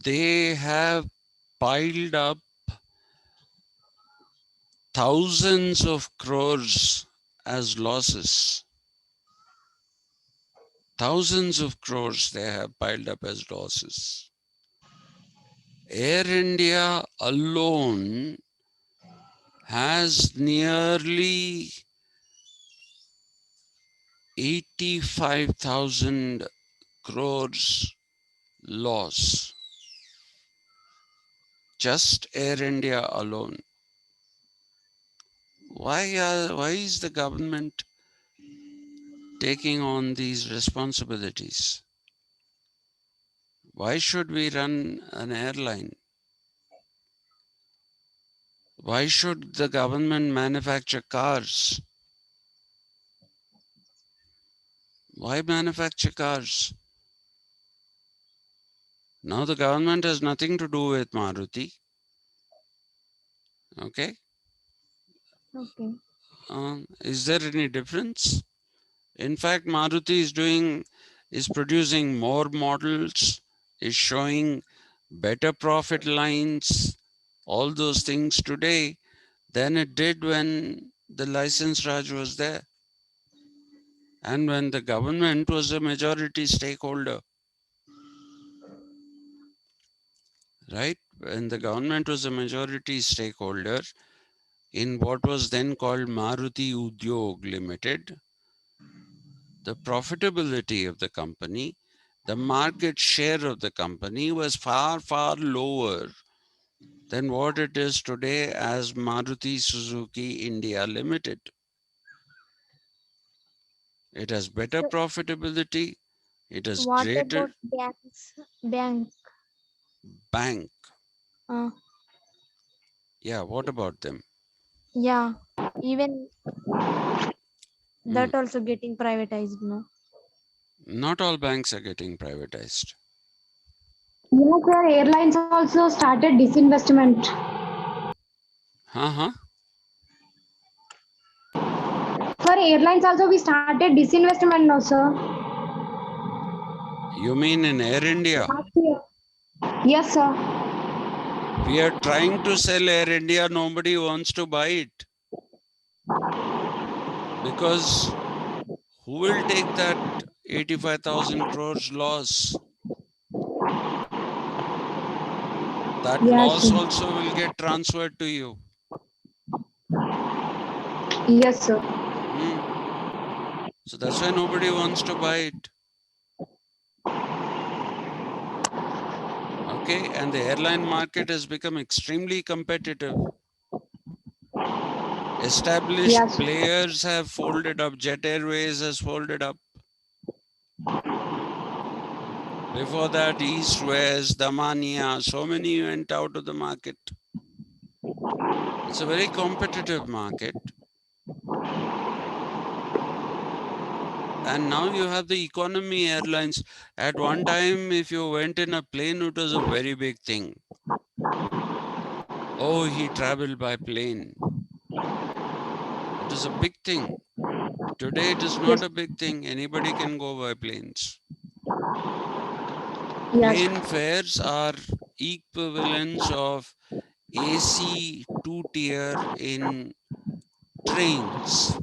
they have piled up thousands of crores as losses. Thousands of crores they have piled up as losses. Air India alone has nearly 85,000 crores loss. Just Air India alone. Why is the government taking on these responsibilities? Why should we run an airline? Why should the government manufacture cars? Why manufacture cars? Now the government has nothing to do with Maruti. Okay. Okay. Is there any difference? In fact, Maruti is producing more models, is showing better profit lines, all those things today than it did when the license Raj was there and when the government was a majority stakeholder. Right? When the government was a majority stakeholder in what was then called Maruti Udyog Limited, the profitability of the company, the market share of the company was far, far lower than what it is today as Maruti Suzuki India Limited. It has better So, profitability. It has what greater about banks? Bank. bank. Uh, Yeah, what about them? yeah. Even Hmm. that also getting privatized now. Not all banks are getting privatized. Yes, sir. Airlines also started disinvestment. Uh-huh. For airlines also we started disinvestment now, sir. You mean in Air India? Last year. Yes, sir. We are trying to sell Air India. Nobody wants to buy it. Because who will take that 85,000 crores loss? That Yes, loss sir. also will get transferred to you. Yes, sir. So that's why nobody wants to buy it. Okay, and the airline market has become extremely competitive. Established Yes, sir. players have folded up. Jet Airways has folded up. Before that, East, West, Damania, so many went out of the market. It's a very competitive market. And now you have the economy airlines. At one time, if you went in a plane, it was a very big thing. Oh, he traveled by plane. It is a big thing. Today, it is not Yes. a big thing. Anybody can go by planes. Yes. Plane fares are equivalents of AC 2-tier in trains.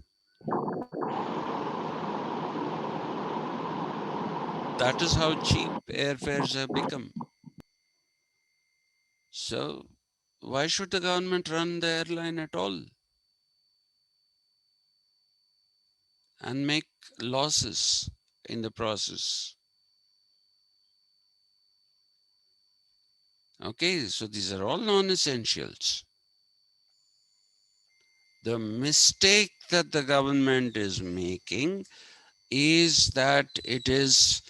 That is how cheap airfares have become. So, why should the government run the airline at all and make losses in the process? Okay, so these are all non-essentials. The mistake that the government is making is that it is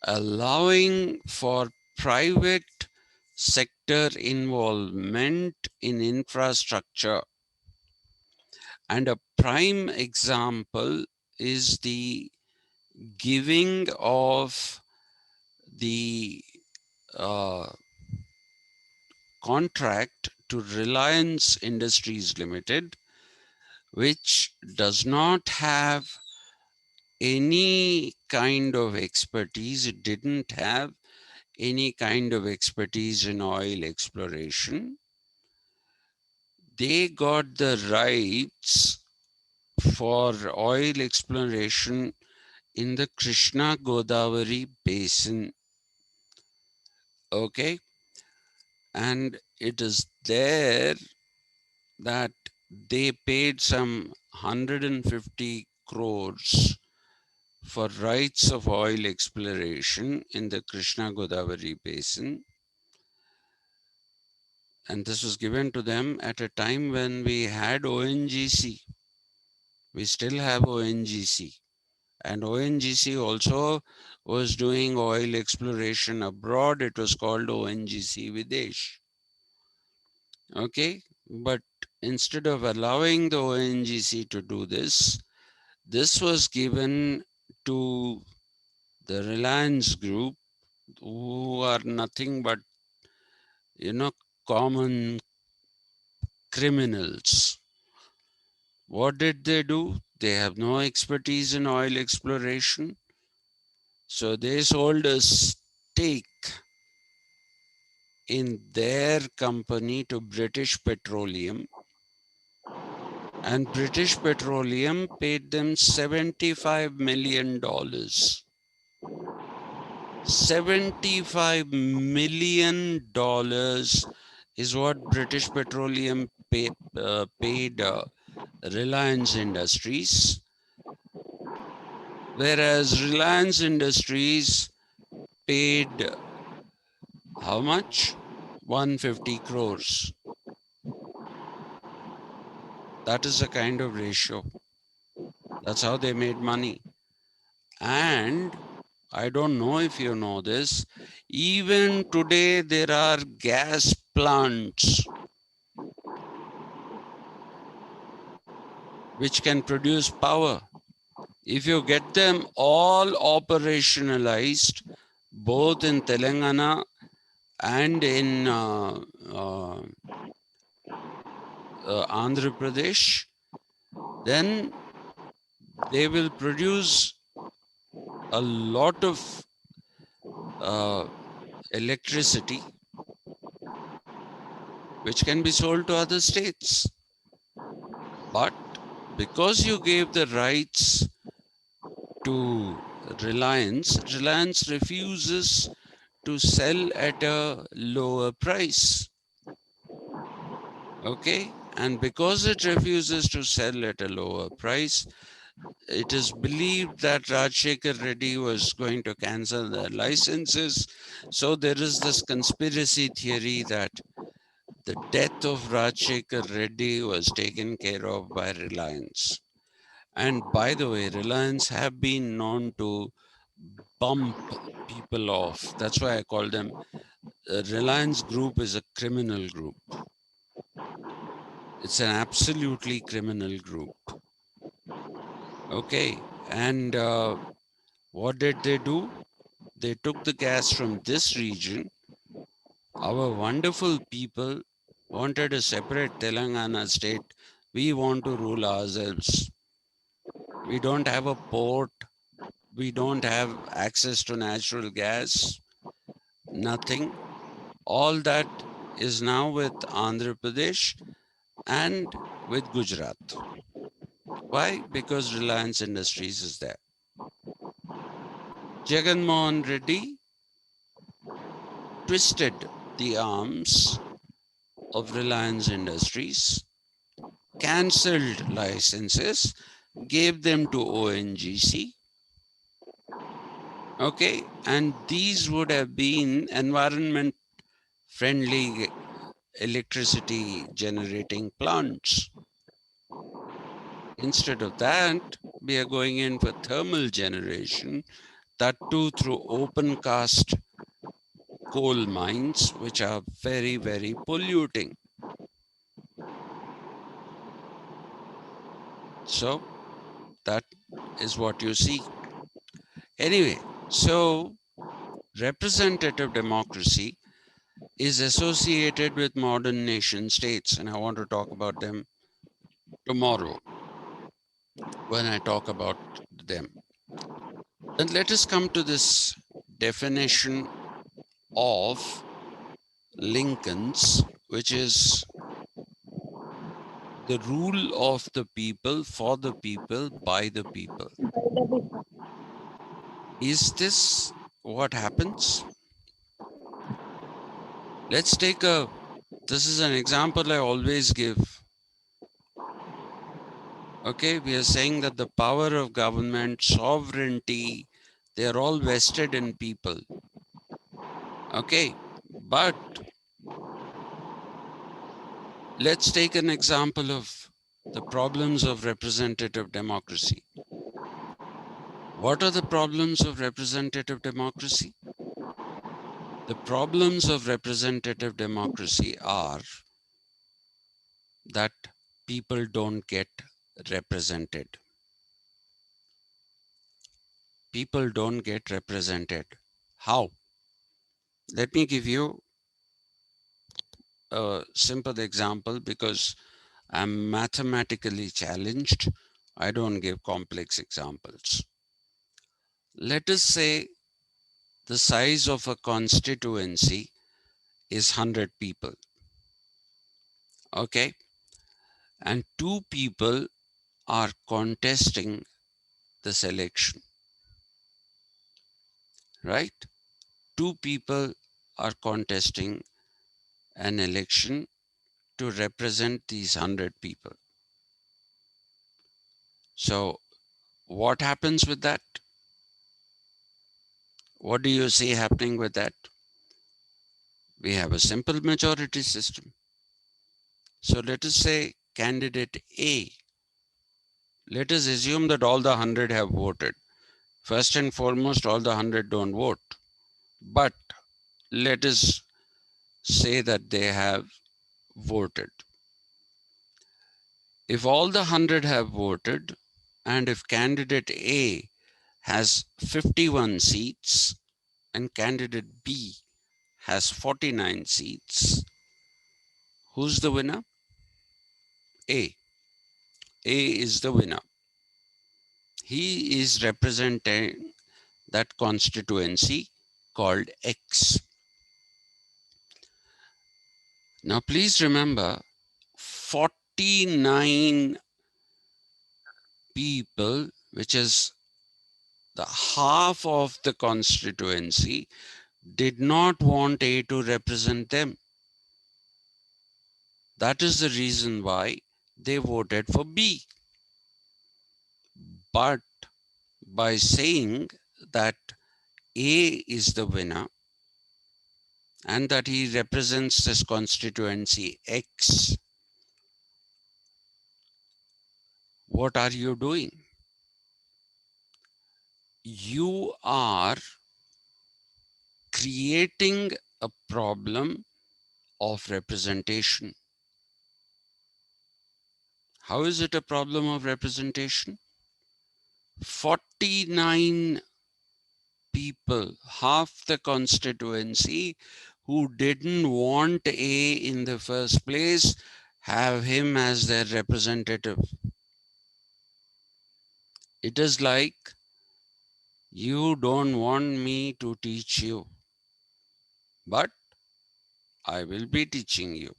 allowing for private sector involvement in infrastructure. And a prime example is the giving of the contract to Reliance Industries Limited, which does not have any kind of expertise. It didn't have any kind of expertise in oil exploration. They got the rights for oil exploration in the Krishna Godavari basin. Okay. And it is there that they paid some 150 crores for rights of oil exploration in the Krishna Godavari basin. And this was given to them at a time when we had ONGC. We still have ONGC. And ONGC also was doing oil exploration abroad. It was called ONGC Videsh. Okay, but instead of allowing the ONGC to do this, this was given to the Reliance Group, who are nothing but, common criminals. What did they do? They have no expertise in oil exploration. So they sold a stake in their company to British Petroleum, and British Petroleum paid them $75 million. $75 million is what British Petroleum paid Reliance Industries, whereas Reliance Industries paid how much? 150 crores. That is the kind of ratio. That's how they made money. And I don't know if you know this, even today there are gas plants which can produce power. If you get them all operationalized, both in Telangana and in Andhra Pradesh, then they will produce a lot of electricity which can be sold to other states. But because you gave the rights to Reliance, Reliance refuses to sell at a lower price. Okay, and because it refuses to sell at a lower price, it is believed that Rajshekhar Reddy was going to cancel their licenses. So there is this conspiracy theory that the death of Rajshekhar Reddy was taken care of by Reliance. And by the way, Reliance have been known to bump people off. That's why I call them, Reliance Group is a criminal group. It's an absolutely criminal group. Okay, and what did they do? They took the gas from this region. Our wonderful people wanted a separate Telangana state. We want to rule ourselves. We don't have a port. We don't have access to natural gas. Nothing. All that is now with Andhra Pradesh and with Gujarat. Why? Because Reliance Industries is there. Jagan Mohan Reddy twisted the arms of Reliance Industries, cancelled licenses, gave them to ONGC. Okay, and these would have been environment friendly electricity generating plants. Instead of that, we are going in for thermal generation, that too through open cast coal mines, which are very, very polluting. So that is what you see. Anyway, so representative democracy is associated with modern nation states, and I want to talk about them tomorrow when I talk about them. Then let us come to this definition of Lincoln's, which is the rule of the people, for the people, by the people. Is this what happens? Let's take this is an example I always give. Okay, we are saying that the power of government, sovereignty, they are all vested in people. Okay, but let's take an example of the problems of representative democracy. What are the problems of representative democracy? The problems of representative democracy are that people don't get represented. People don't get represented. How? Let me give you a simple example because I'm mathematically challenged. I don't give complex examples. Let us say the size of a constituency is 100 people. Okay. And 2 people are contesting this election, right? 2 people are contesting an election to represent these 100 people. So what happens with that? What do you see happening with that? We have a simple majority system. So let us say candidate A. Let us assume that all the 100 have voted. First and foremost, all the 100 don't vote. But let us say that they have voted. If all the 100 have voted, and if candidate A has 51 seats and candidate B has 49 seats, who's the winner? A. A is the winner. He is representing that constituency called X. Now please remember, 49 people, which is the half of the constituency, did not want A to represent them. That is the reason why they voted for B. But by saying that A is the winner and that he represents this constituency X, what are you doing? You are creating a problem of representation. How is it a problem of representation? 49 people, half the constituency, who didn't want A in the first place, have him as their representative. It is like, you don't want me to teach you, but I will be teaching you.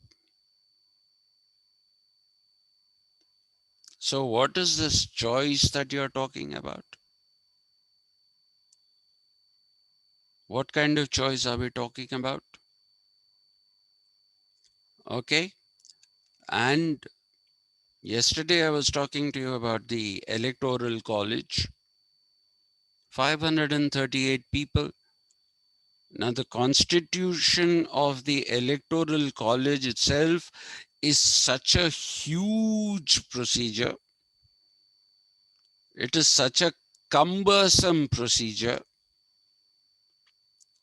So what is this choice that you're talking about? What kind of choice are we talking about? Okay. And yesterday I was talking to you about the Electoral College. 538 people. Now the constitution of the Electoral College itself is such a huge procedure. It is such a cumbersome procedure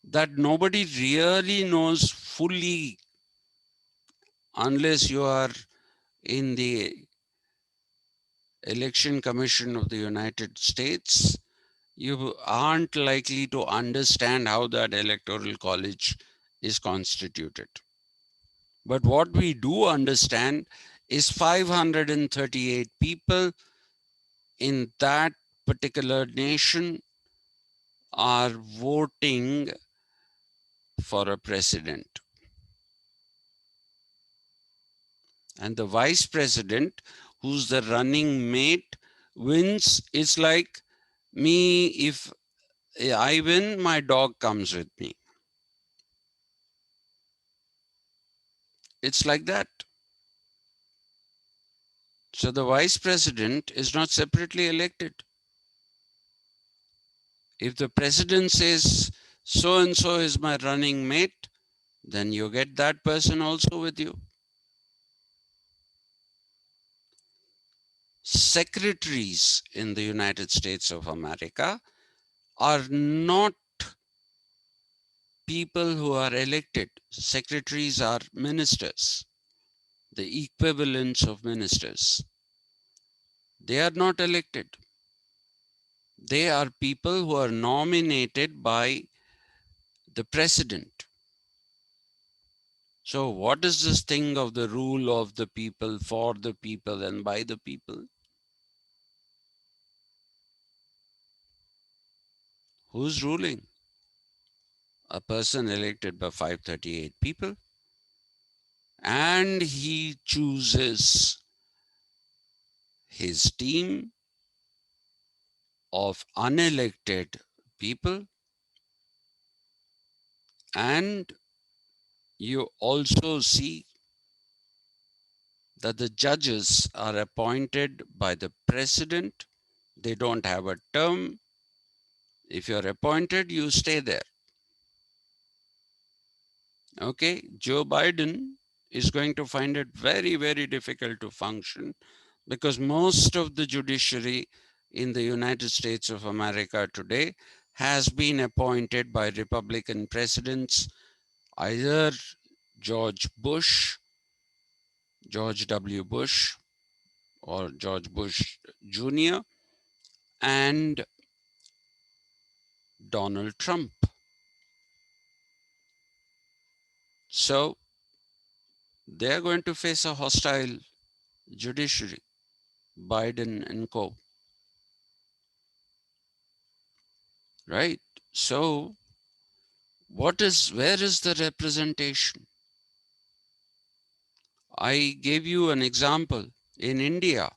that nobody really knows fully unless you are in the Election Commission of the United States. You aren't likely to understand how that Electoral College is constituted. But what we do understand is 538 people in that particular nation are voting for a president. And the vice president, who's the running mate, wins. It's like me, if I win, my dog comes with me. It's like that. So the vice president is not separately elected. If the president says, so and so is my running mate, then you get that person also with you. Secretaries in the United States of America are not people who are elected. Secretaries are ministers, the equivalents of ministers. They are not elected. They are people who are nominated by the president. So what is this thing of the rule of the people, for the people, and by the people? Who's ruling? a person elected by 538 people, and he chooses his team of unelected people, and you also see that the judges are appointed by the president. They don't have a term. If you're appointed, you stay there. Okay, Joe Biden is going to find it very, very difficult to function because most of the judiciary in the United States of America today has been appointed by Republican presidents, either George W. Bush, or George Bush Jr., and Donald Trump. So they're going to face a hostile judiciary, Biden and co. Right? So where is the representation? I gave you an example. In India,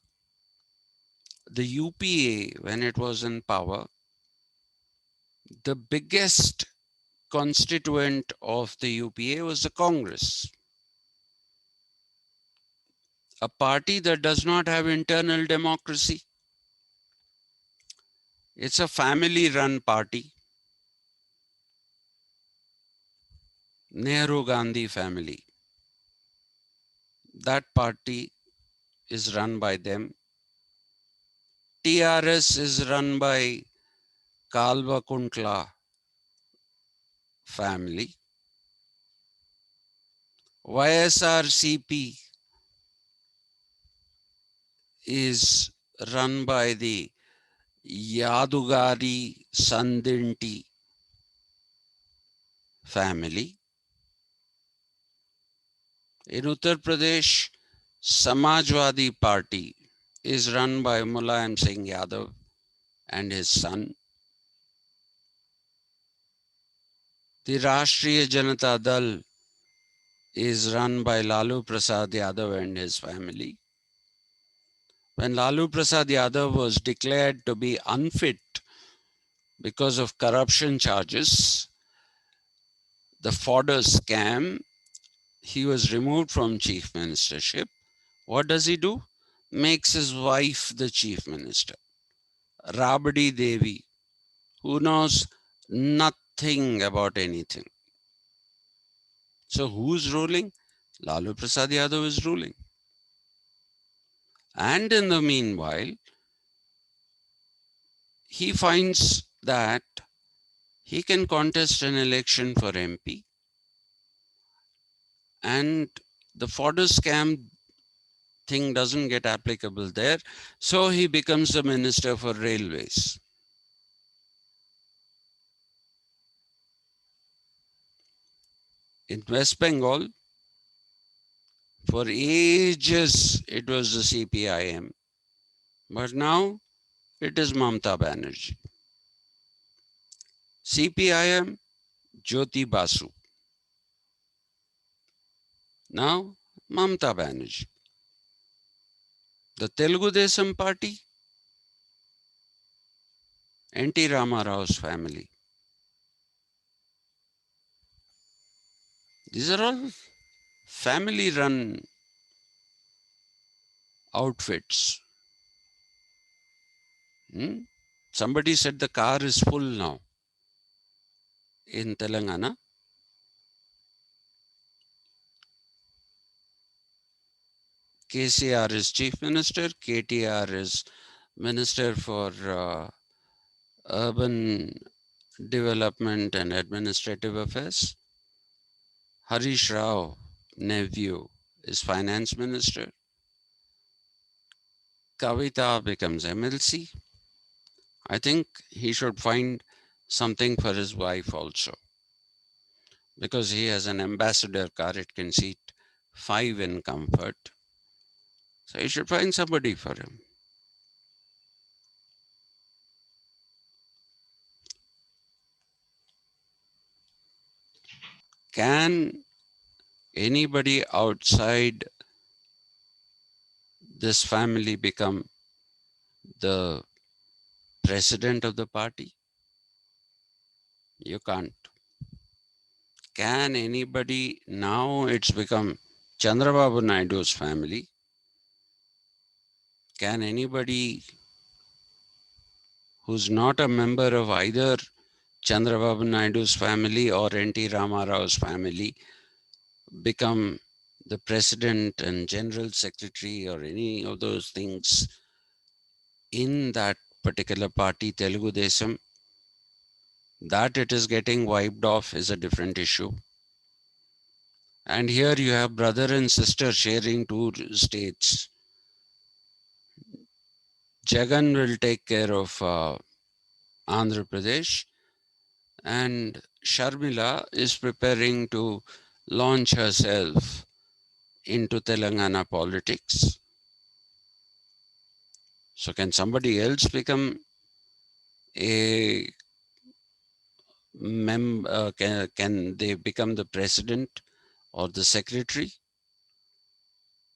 the UPA, when it was in power, the biggest constituent of the UPA was the Congress, a party that does not have internal democracy. It's a family-run party. Nehru Gandhi family. That party is run by them. TRS is run by Kalva Kuntla family. YSRCP is run by the Yadugari Sandinti family. In Uttar Pradesh, Samajwadi Party is run by Mulayam Singh Yadav and his son. The Rashtriya Janata Dal is run by Lalu Prasad Yadav and his family. When Lalu Prasad Yadav was declared to be unfit because of corruption charges, the fodder scam, he was removed from chief ministership. What does he do? Makes his wife the chief minister, Rabdi Devi, who knows nothing about anything. So who's ruling? Lalu Prasad Yadav is ruling. And in the meanwhile, he finds that he can contest an election for MP, and the fodder scam thing doesn't get applicable there. So he becomes the minister for railways. In West Bengal, for ages, it was the CPIM, but now it is Mamata Banerjee. CPIM, Jyoti Basu. Now, Mamata Banerjee. The Telugu Desam Party, N.T. Ramarao's family. These are all family-run outfits. Somebody said the car is full now in Telangana. KCR is chief minister, KTR is minister for urban development and administrative affairs. Harish Rao, nephew, is finance minister. Kavita becomes MLC. I think he should find something for his wife also, because he has an ambassador car. It can seat 5 in comfort. So he should find somebody for him. can anybody outside this family become the president of the party? You can't. Can anybody, now it's become Chandrababu Naidu's family. Can anybody who's not a member of either Chandrababu Naidu's family or N.T. Ramarao's family become the president and general secretary or any of those things in that particular party, Telugu Desam? That it is getting wiped off is a different issue. And here you have brother and sister sharing two states. Jagan will take care of Andhra Pradesh, and Sharmila is preparing to launch herself into Telangana politics. So can somebody else become a can they become the president or the secretary?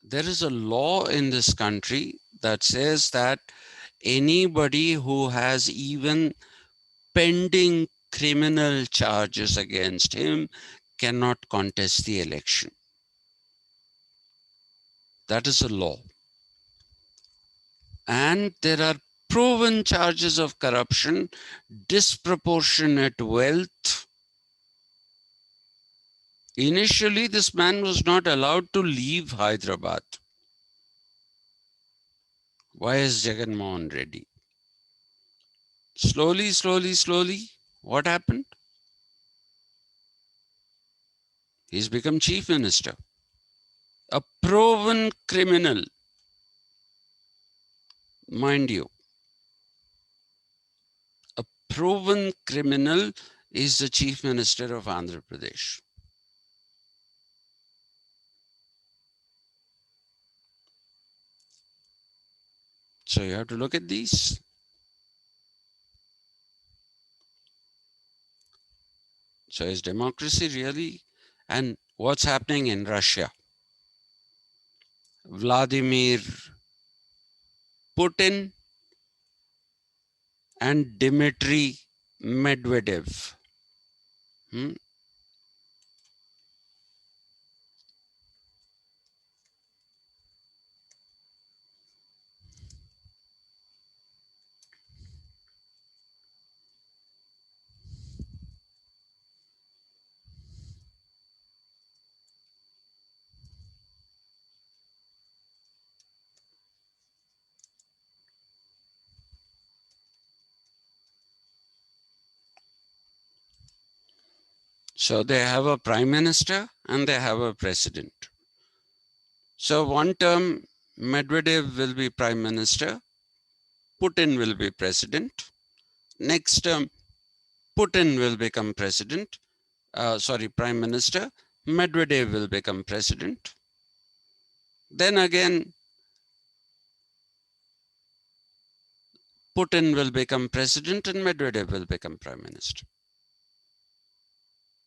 There is a law in this country that says that anybody who has even pending criminal charges against him cannot contest the election. That is a law. And there are proven charges of corruption, disproportionate wealth. Initially, this man was not allowed to leave Hyderabad. Why is Jagan Mohan Reddy? Slowly, what happened? He's become chief minister. A proven criminal, mind you. A proven criminal is the chief minister of Andhra Pradesh. So you have to look at these. So is democracy really? And what's happening in Russia? Vladimir Putin and Dmitry Medvedev. So they have a prime minister and they have a president. So one term Medvedev will be prime minister, Putin will be president. Next term Putin will become president, prime minister, Medvedev will become president. Then again, Putin will become president and Medvedev will become prime minister.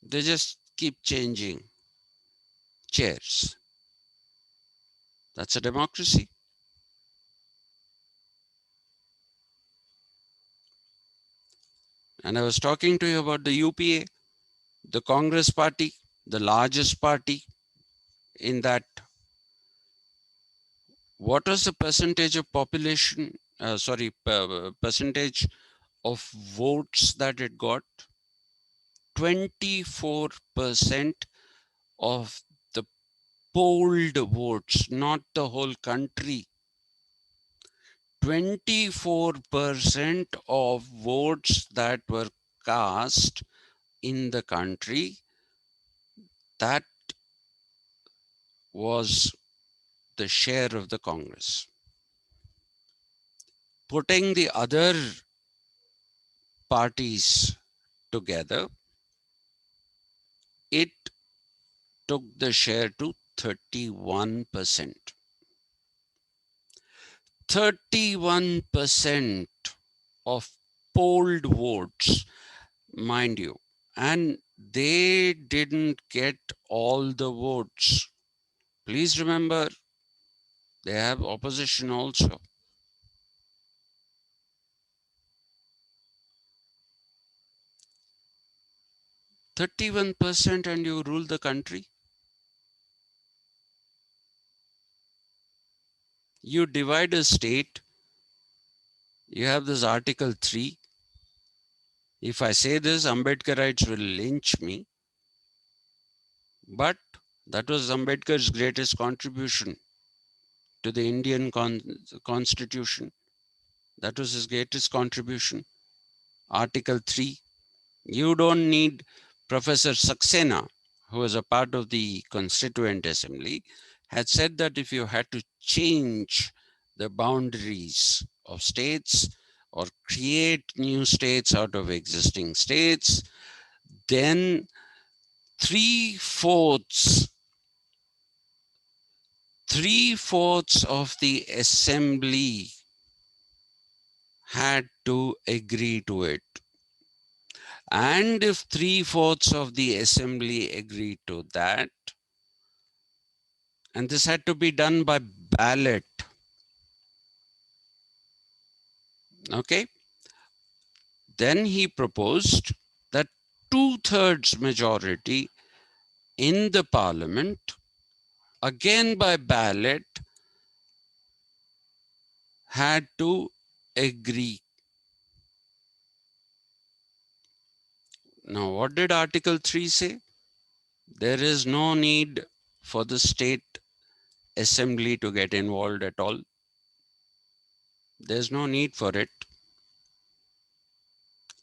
They just keep changing chairs. That's a democracy. And I was talking to you about the UPA, the Congress party, the largest party in that. What was the percentage of population, percentage of votes that it got? 24% of the polled votes, not the whole country. 24% of votes that were cast in the country, that was the share of the Congress. Putting the other parties together, it took the share to 31%. 31% of polled votes, mind you. And they didn't get all the votes. Please remember, they have opposition also. 31% and you rule the country. You divide a state, you have this Article 3. If I say this, Ambedkarites will lynch me. But that was Ambedkar's greatest contribution to the Indian Constitution. That was his greatest contribution. Article 3. You don't need Professor Saxena, who was a part of the Constituent Assembly, had said that if you had to change the boundaries of states or create new states out of existing states, then 3/4 of the assembly had to agree to it. And if 3/4 of the assembly agreed to that, and this had to be done by ballot, okay, then he proposed that 2/3 majority in the parliament, again by ballot, had to agree. Now, what did Article 3 say? There is no need for the state assembly to get involved at all. There's no need for it.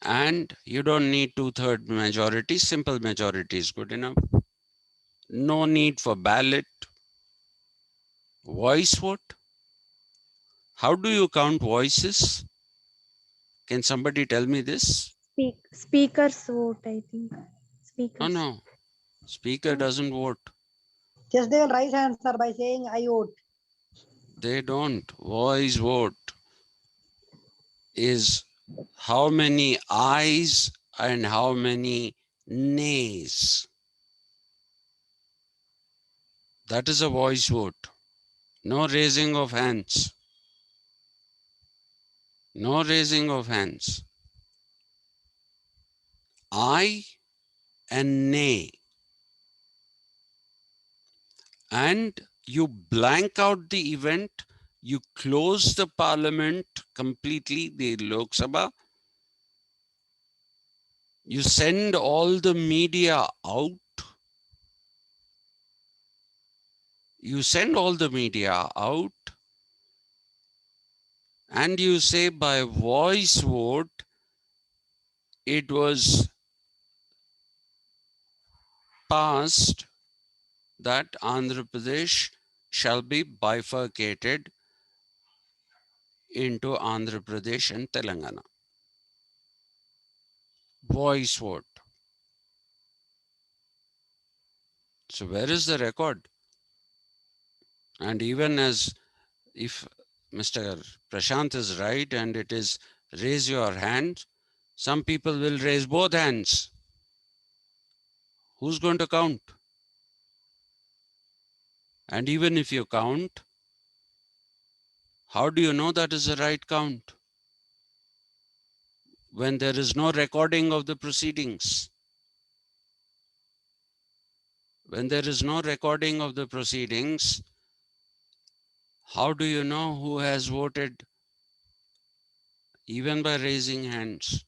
And you don't need 2/3 majority. Simple majority is good enough. No need for ballot. Voice vote. How do you count voices? Can somebody tell me this? Speakers vote, I think. Speakers. No. Speaker doesn't vote. Just they will raise hands, sir, by saying I vote. They don't. Voice vote is how many ayes and how many nays. That is a voice vote. No raising of hands. No raising of hands. Aye and nay. And you blank out the event. You close the parliament completely, the Lok Sabha. You send all the media out. You send all the media out. And you say by voice vote, it was passed that Andhra Pradesh shall be bifurcated into Andhra Pradesh and Telangana. Voice vote. So where is the record? And even as if Mr. Prashant is right and it is raise your hand, some people will raise both hands. Who's going to count? And even if you count, how do you know that is the right count? When there is no recording of the proceedings. When there is no recording of the proceedings, how do you know who has voted? Even by raising hands.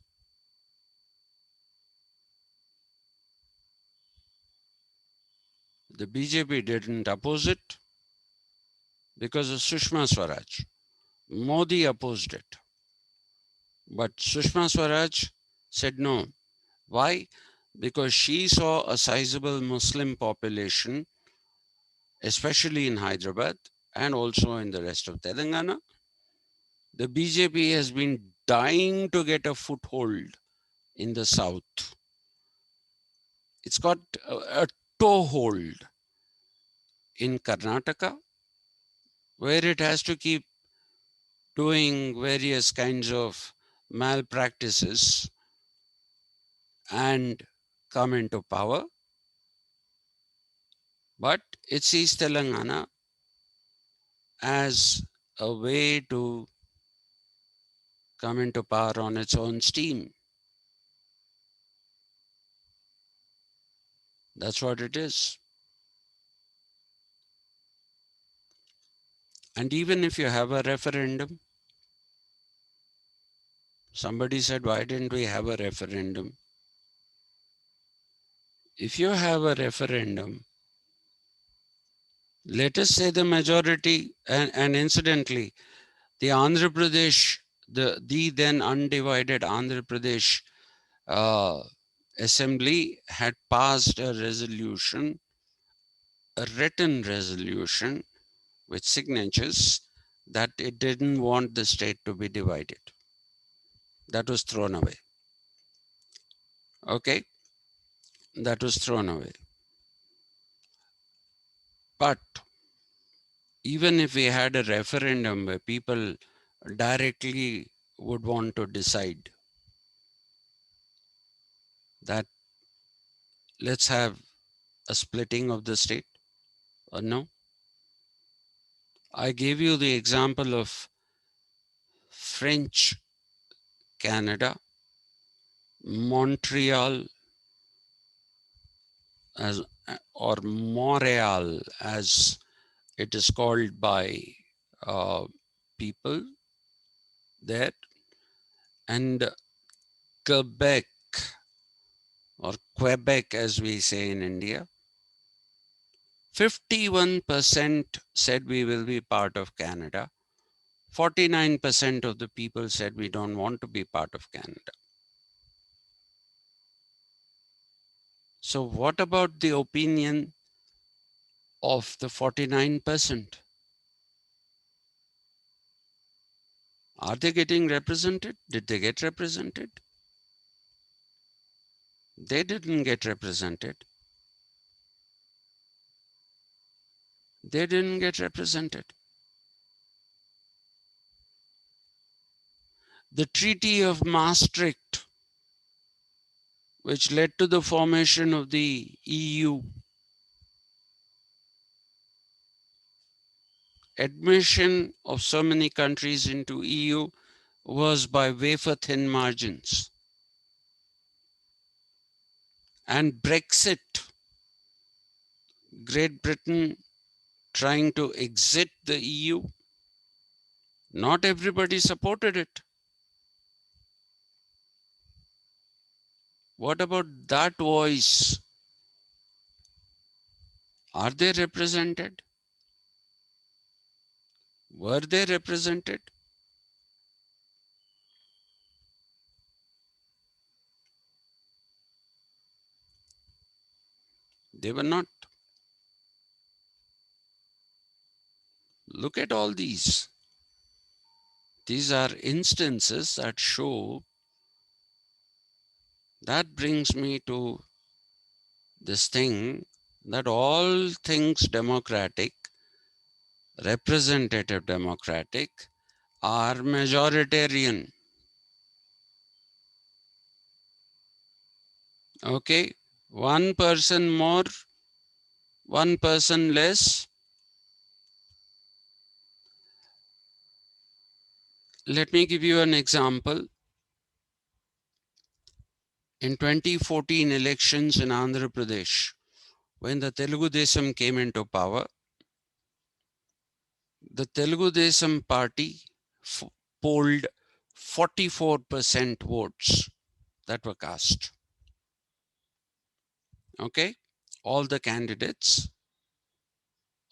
The BJP didn't oppose it because of Sushma Swaraj. Modi opposed it. But Sushma Swaraj said no. Why? Because she saw a sizable Muslim population, especially in Hyderabad and also in the rest of Telangana. The BJP has been dying to get a foothold in the south. It's got a toehold in Karnataka, where it has to keep doing various kinds of malpractices and come into power, but it sees Telangana as a way to come into power on its own steam. That's what it is. And even if you have a referendum, somebody said, why didn't we have a referendum? If you have a referendum, let us say the majority, and incidentally, the Andhra Pradesh, the then undivided Andhra Pradesh Assembly had passed a resolution, a written resolution with signatures that it didn't want the state to be divided. That was thrown away. Okay, that was thrown away. But even if we had a referendum where people directly would want to decide that let's have a splitting of the state or no, I gave you the example of French Canada, Montreal as or Montreal as it is called by people there, and Quebec or Quebec as we say in India. 51% said we will be part of Canada. 49% of the people said we don't want to be part of Canada. So what about the opinion of the 49%? Are they getting represented? Did they get represented? They didn't get represented. They didn't get represented. The Treaty of Maastricht, which led to the formation of the EU, admission of so many countries into EU was by wafer-thin margins. And Brexit, Great Britain trying to exit the EU, not everybody supported it. What about that voice? Are they represented? Were they represented? They were not. Look at all these. These are instances that show. That brings me to this thing that all things democratic, representative democratic, are majoritarian. Okay, one person more, one person less. Let me give you an example. In 2014 elections in Andhra Pradesh, when the Telugu Desam came into power, the Telugu Desam party polled 44% votes that were cast. Okay, all the candidates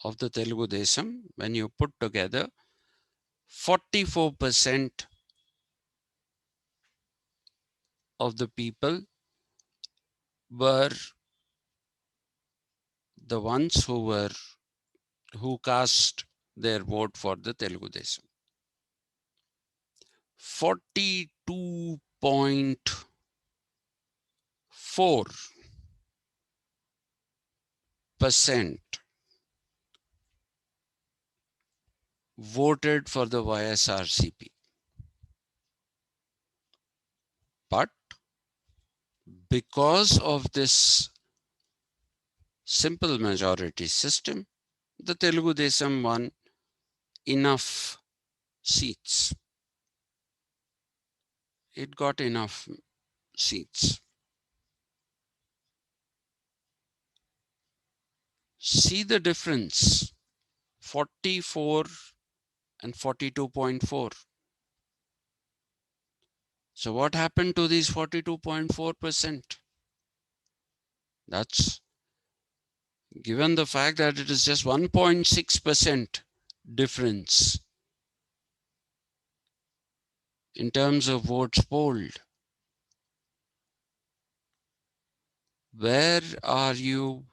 of the Telugu Desam, when you put together, 44% of the people were the ones who cast their vote for the Telugu Desam. 42.4% voted for the YSRCP. But because of this simple majority system, the Telugu Desam won enough seats. It got enough seats. See the difference, 44 and 42.4. So what happened to these 42.4%? That's given the fact that it is just 1.6% difference in terms of votes polled. Where are you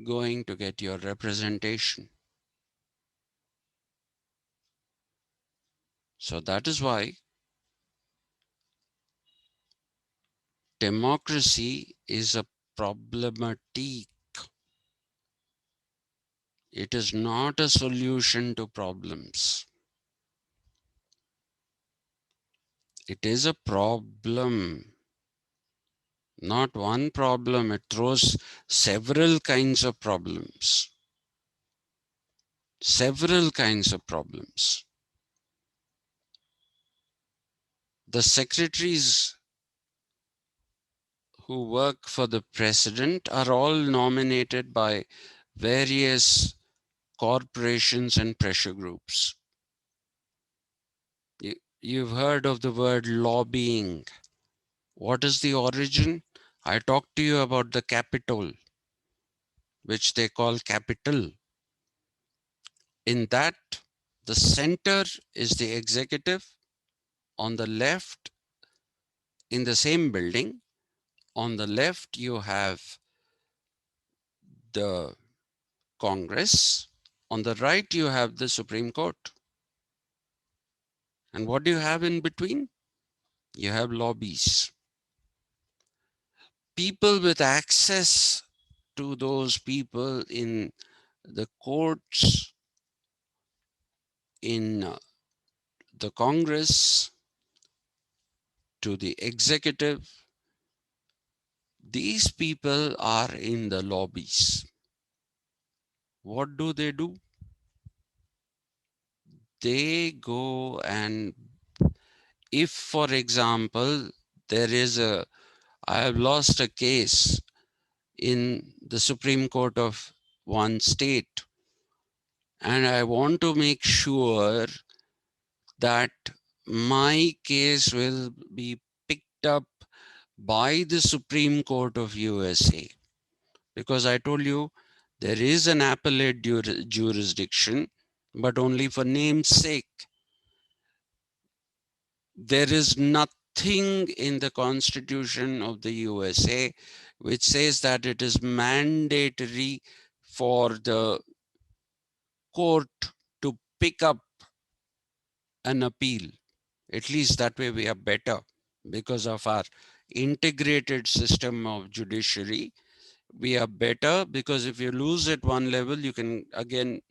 going to get your representation? So that is why democracy is a problematique. It is not a solution to problems. It is a problem. Not one problem, it throws several kinds of problems. Several kinds of problems. The secretaries who work for the president are all nominated by various corporations and pressure groups. You've heard of the word lobbying. What is the origin? I talked to you about the Capitol, which they call capital. In that, the center is the executive. On the left, in the same building, on the left, you have the Congress. On the right, you have the Supreme Court. And what do you have in between? You have lobbies. People with access to those people in the courts, in the Congress, to the executive, these people are in the lobbies. What do? They go and, if for example, I have lost a case in the Supreme Court of one state, and I want to make sure that my case will be picked up by the Supreme Court of USA. Because I told you there is an appellate jurisdiction, but only for name's sake. There is nothing in the Constitution of the USA which says that it is mandatory for the court to pick up an appeal. At least that way we are better because of our integrated system of judiciary. We are better because if you lose at one level, you can again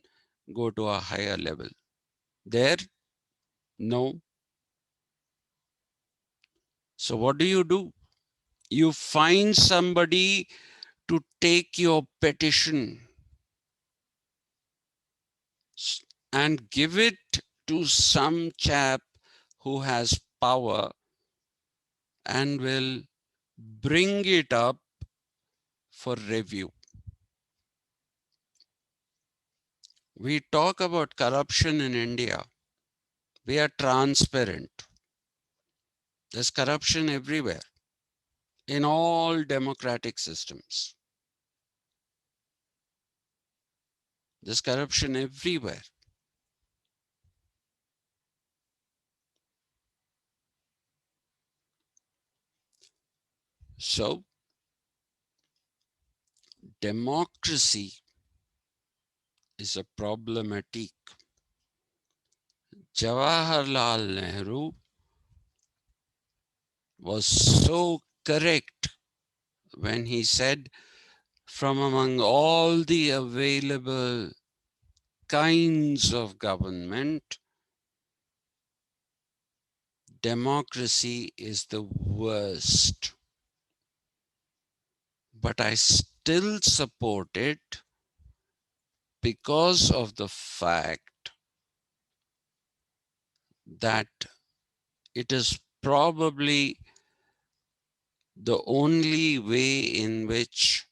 go to a higher level. There, no. So what do? You find somebody to take your petition and give it to some chap who has power and will bring it up for review. We talk about corruption in India. We are transparent. There's corruption everywhere in all democratic systems. There's corruption everywhere. So, democracy is a problematique. Jawaharlal Nehru was so correct when he said, from among all the available kinds of government, democracy is the worst, but I still support it because of the fact that it is probably the only way in which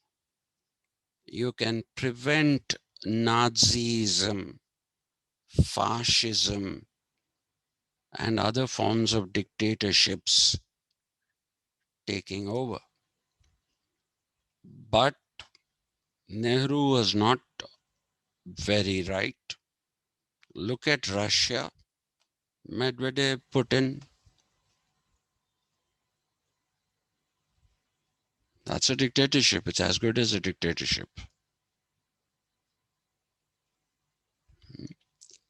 you can prevent Nazism, fascism, and other forms of dictatorships taking over. But Nehru was not very right. Look at Russia, Medvedev, Putin. That's a dictatorship. It's as good as a dictatorship.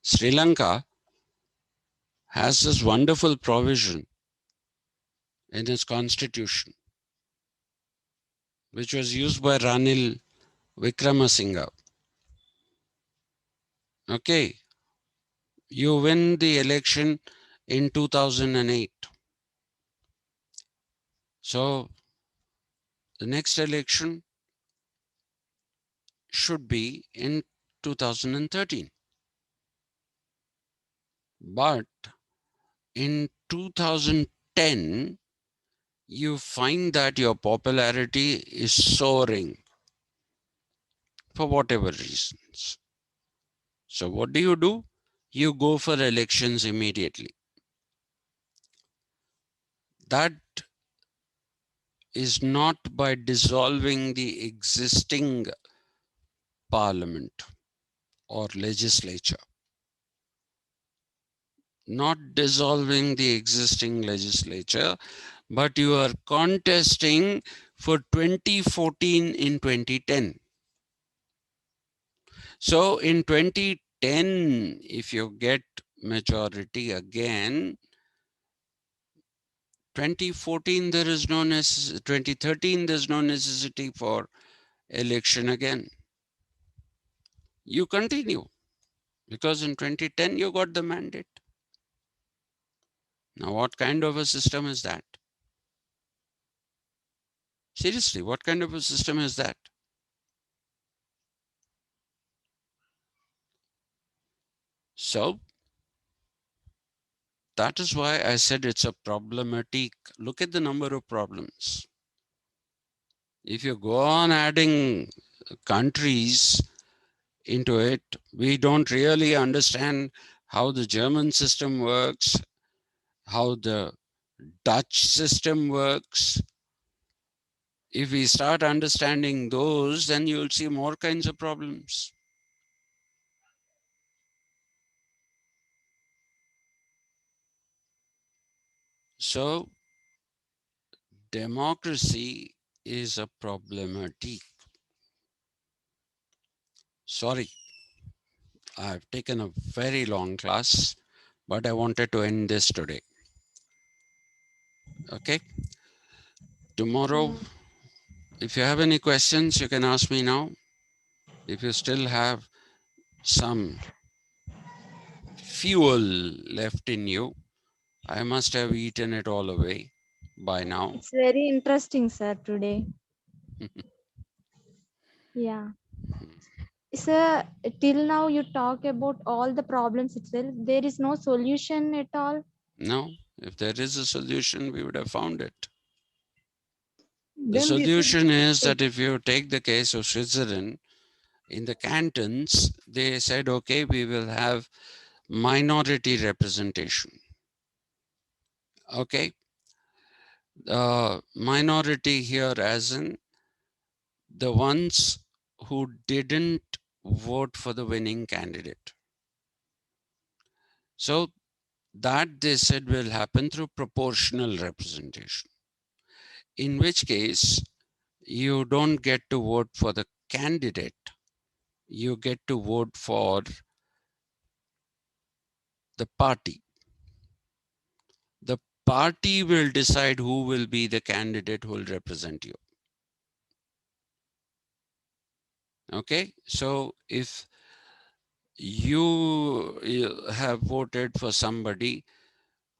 Sri Lanka has this wonderful provision in its constitution, which was used by Ranil Wickramasinghe. Okay, you win the election in 2008. So the next election should be in 2013. But in 2010, you find that your popularity is soaring for whatever reasons. So what do? You go for elections immediately. That is not by dissolving the existing parliament or legislature. Not dissolving the existing legislature, but you are contesting for 2014 in 2010. So in 2010, if you get majority again, 2014 there is no necessity, 2013 there's no necessity for election again. You continue because in 2010 you got the mandate. Now what kind of a system is that? Seriously, what kind of a system is that? So that is why I said it's a problematic. Look at the number of problems. If you go on adding countries into it, we don't really understand how the German system works, how the Dutch system works. If we start understanding those, then you'll see more kinds of problems. So democracy is a problematic. Sorry, I've taken a very long class, but I wanted to end this today. Okay. Tomorrow, if you have any questions, you can ask me now. If you still have some fuel left in you, I must have eaten it all away by now. It's very interesting, sir, today. Yeah. Sir, till now you talk about all the problems itself. There is no solution at all. No, if there is a solution, we would have found it. The Then this solution is that if you take the case of Switzerland, in the cantons, they said, okay, we will have minority representation. Okay. Minority here as in the ones who didn't vote for the winning candidate. So that they said will happen through proportional representation, in which case you don't get to vote for the candidate, you get to vote for the party. The party will decide who will be the candidate who will represent you. Okay, so if you have voted for somebody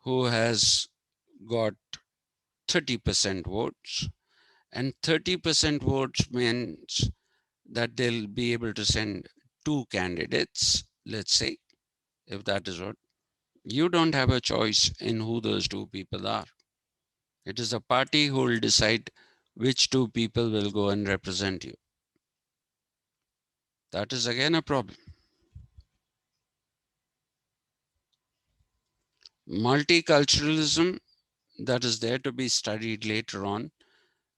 who has got 30% votes, and 30% votes means that they'll be able to send 2 candidates, let's say, if that is what. You don't have a choice in who those 2 people are. It is the party who will decide which 2 people will go and represent you. That is again a problem. Multiculturalism, that is there to be studied later on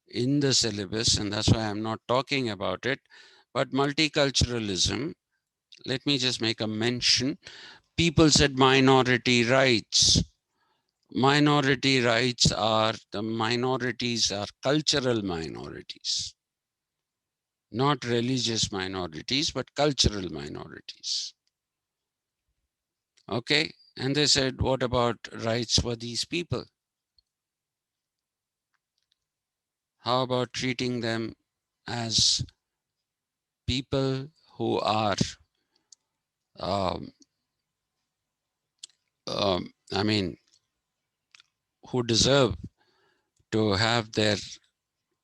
in the syllabus, and that's why I'm not talking about it. But multiculturalism, let me just make a mention. People said minority rights. Minority rights are, the minorities are cultural minorities, not religious minorities, but cultural minorities. Okay, and they said, what about rights for these people? How about treating them as people who are, I mean, who deserve to have their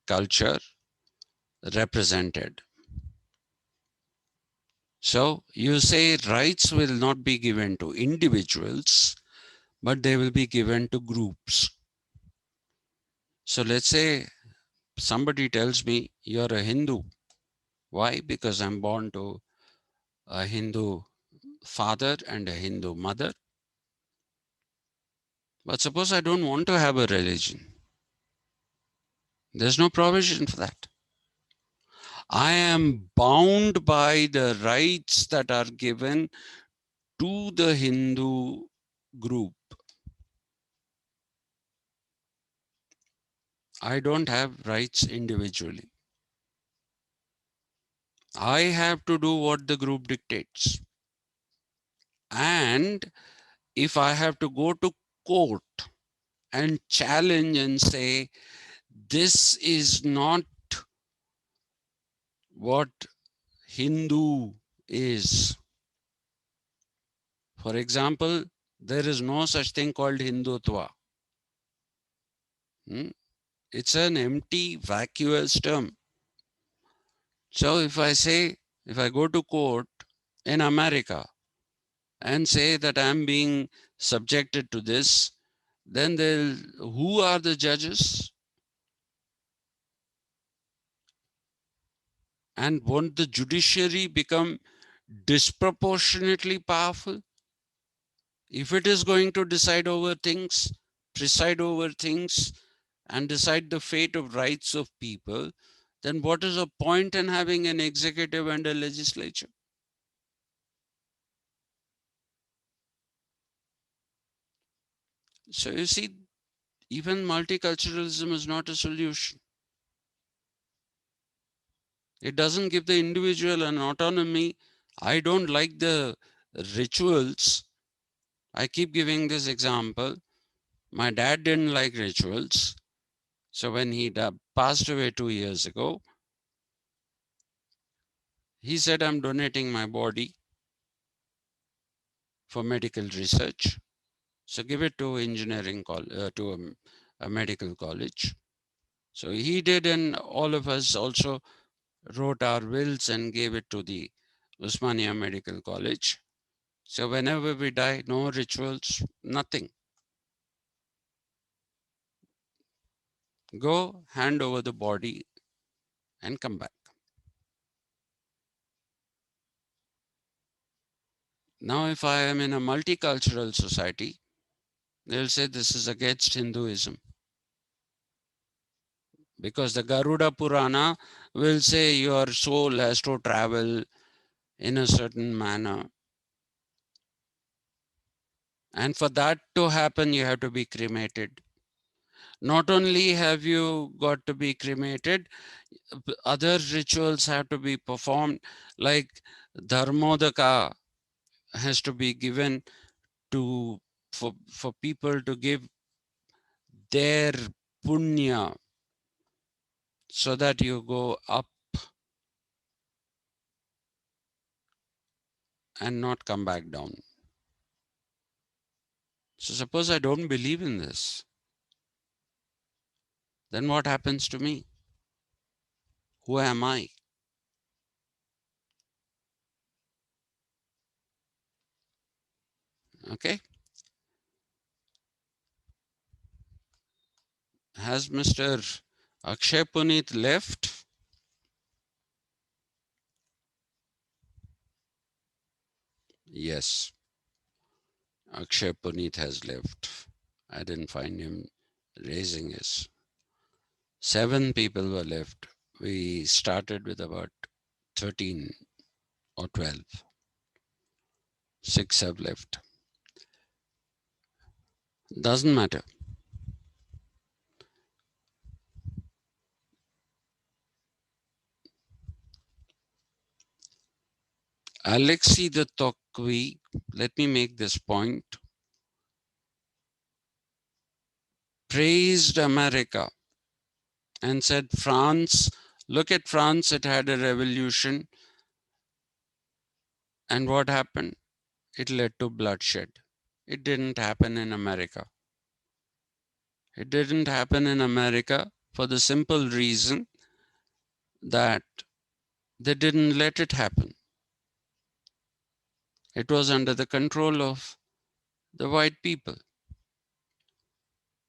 culture represented? So you say rights will not be given to individuals, but they will be given to groups. So let's say somebody tells me you're a Hindu. Why? Because I'm born to a Hindu father and a Hindu mother. But suppose I don't want to have a religion. There's no provision for that. I am bound by the rights that are given to the Hindu group. I don't have rights individually. I have to do what the group dictates. And if I have to go to court and challenge and say, this is not what Hindu is. For example, there is no such thing called Hindutva. It's an empty, vacuous term. So if I go to court in America and say that I'm being subjected to this, then who are the judges? And won't the judiciary become disproportionately powerful? If it is going to decide over things, preside over things, and decide the fate of rights of people, then what is the point in having an executive and a legislature? So you see, even multiculturalism is not a solution. It doesn't give the individual an autonomy. I don't like the rituals. I keep giving this example. My dad didn't like rituals. So when he passed away 2 years ago, he said, I'm donating my body for medical research. So give it to a medical college. So he did, and all of us also wrote our wills and gave it to the Usmania Medical College. So whenever we die, no rituals, nothing. Go hand over the body and come back. Now, if I am in a multicultural society, they'll say this is against Hinduism. Because the Garuda Purana will say your soul has to travel in a certain manner. And for that to happen, you have to be cremated. Not only have you got to be cremated, other rituals have to be performed, like Dharmodaka has to be given for people to give their punya so that you go up and not come back down. So suppose I don't believe in this. then what happens to me? Who am I? Okay. Has Mr. Akshay Puneet left? Yes, Akshay Puneet has left. I didn't find him raising his. 7 people were left. We started with about 13 or 12. 6 have left. Doesn't matter. Alexei de Tocqueville, let me make this point, praised America and said, France, look at France, it had a revolution. And what happened? It led to bloodshed. It didn't happen in America. It didn't happen in America for the simple reason that they didn't let it happen. It was under the control of the white people.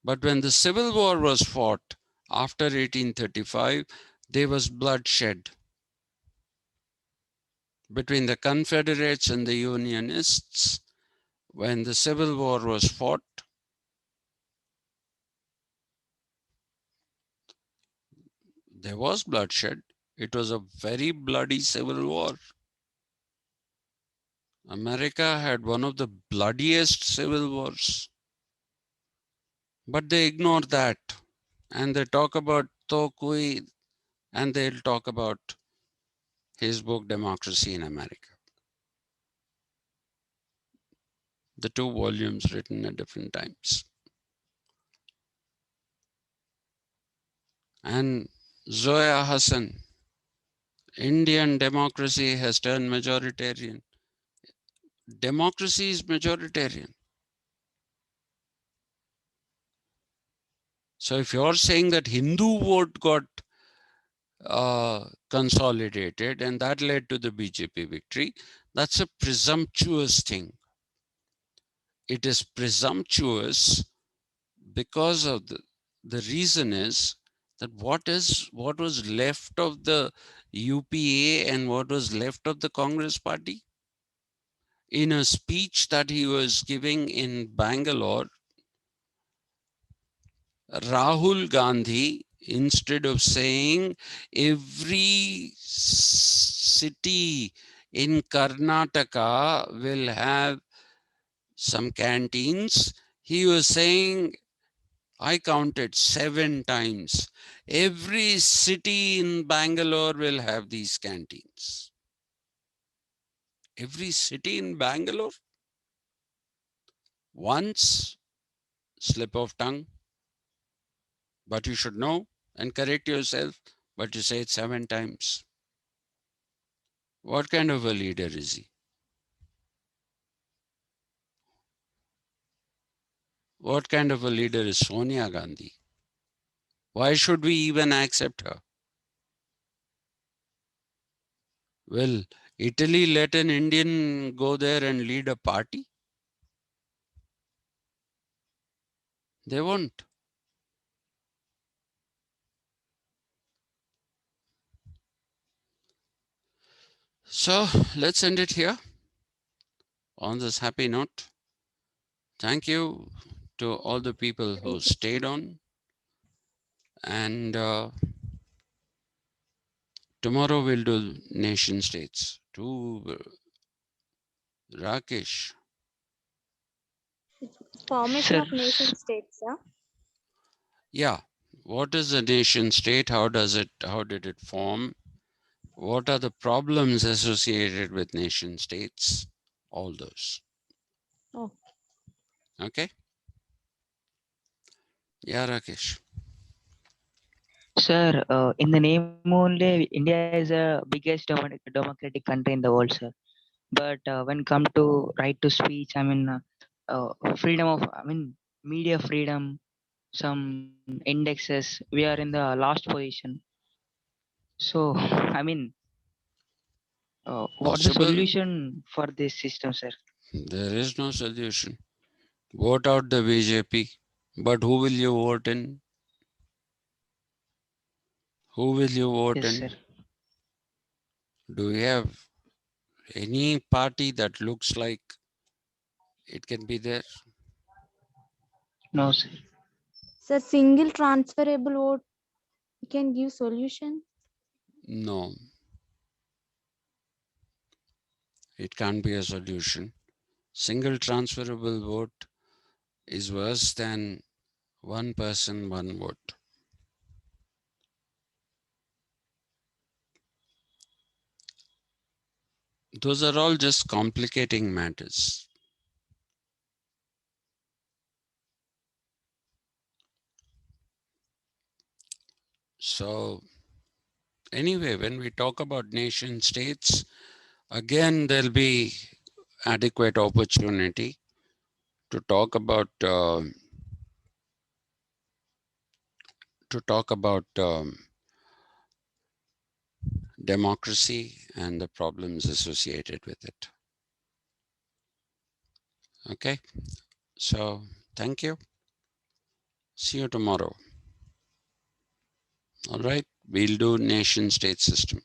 But when the Civil War was fought after 1835, there was bloodshed between the Confederates and the Unionists. When the Civil War was fought, there was bloodshed. It was a very bloody Civil War. America had one of the bloodiest civil wars. But they ignore that. And they talk about Tocqueville, and they'll talk about his book, Democracy in America. The 2 volumes written at different times. And Zoya Hassan, Indian democracy has turned majoritarian. Democracy is majoritarian. So if you're saying that Hindu vote got consolidated and that led to the BJP victory, that's a presumptuous thing. It is presumptuous because of the reason is that what was left of the UPA and what was left of the Congress party? In a speech that he was giving in Bangalore, Rahul Gandhi, instead of saying every city in Karnataka will have some canteens, he was saying, I counted 7 times, every city in Bangalore will have these canteens. Every city in Bangalore? Once, slip of tongue, but you should know and correct yourself, but you say it 7 times. What kind of a leader is he? What kind of a leader is Sonia Gandhi? Why should we even accept her? Will Italy let an Indian go there and lead a party? They won't. So let's end it here on this happy note. Thank you to all the people who stayed on. And tomorrow we'll do nation states. To Rakesh. Formation Sir, of nation states, sir. Yeah. What is a nation state? How did it form? What are the problems associated with nation states? All those. Oh. Okay. Yeah, Rakesh. sir, in the name only, India is the biggest democratic country in the world, sir. But when come to right to speech, freedom of, media freedom. some indexes, we are in the last position. So, I mean, what's the Possible? solution for this system, sir? There is no solution. Vote out the BJP. But who will you vote in? Who will you vote Yes, in? sir. Do we have any party that looks like it can be there? No, sir. Sir, single transferable vote can give solution. No, it can't be a solution. Single transferable vote is worse than one person, one vote. Those are all just complicating matters. So anyway, when we talk about nation states, again, there'll be adequate opportunity to talk about democracy and the problems associated with it. Okay, so thank you. See you tomorrow. All right, we'll do nation state system.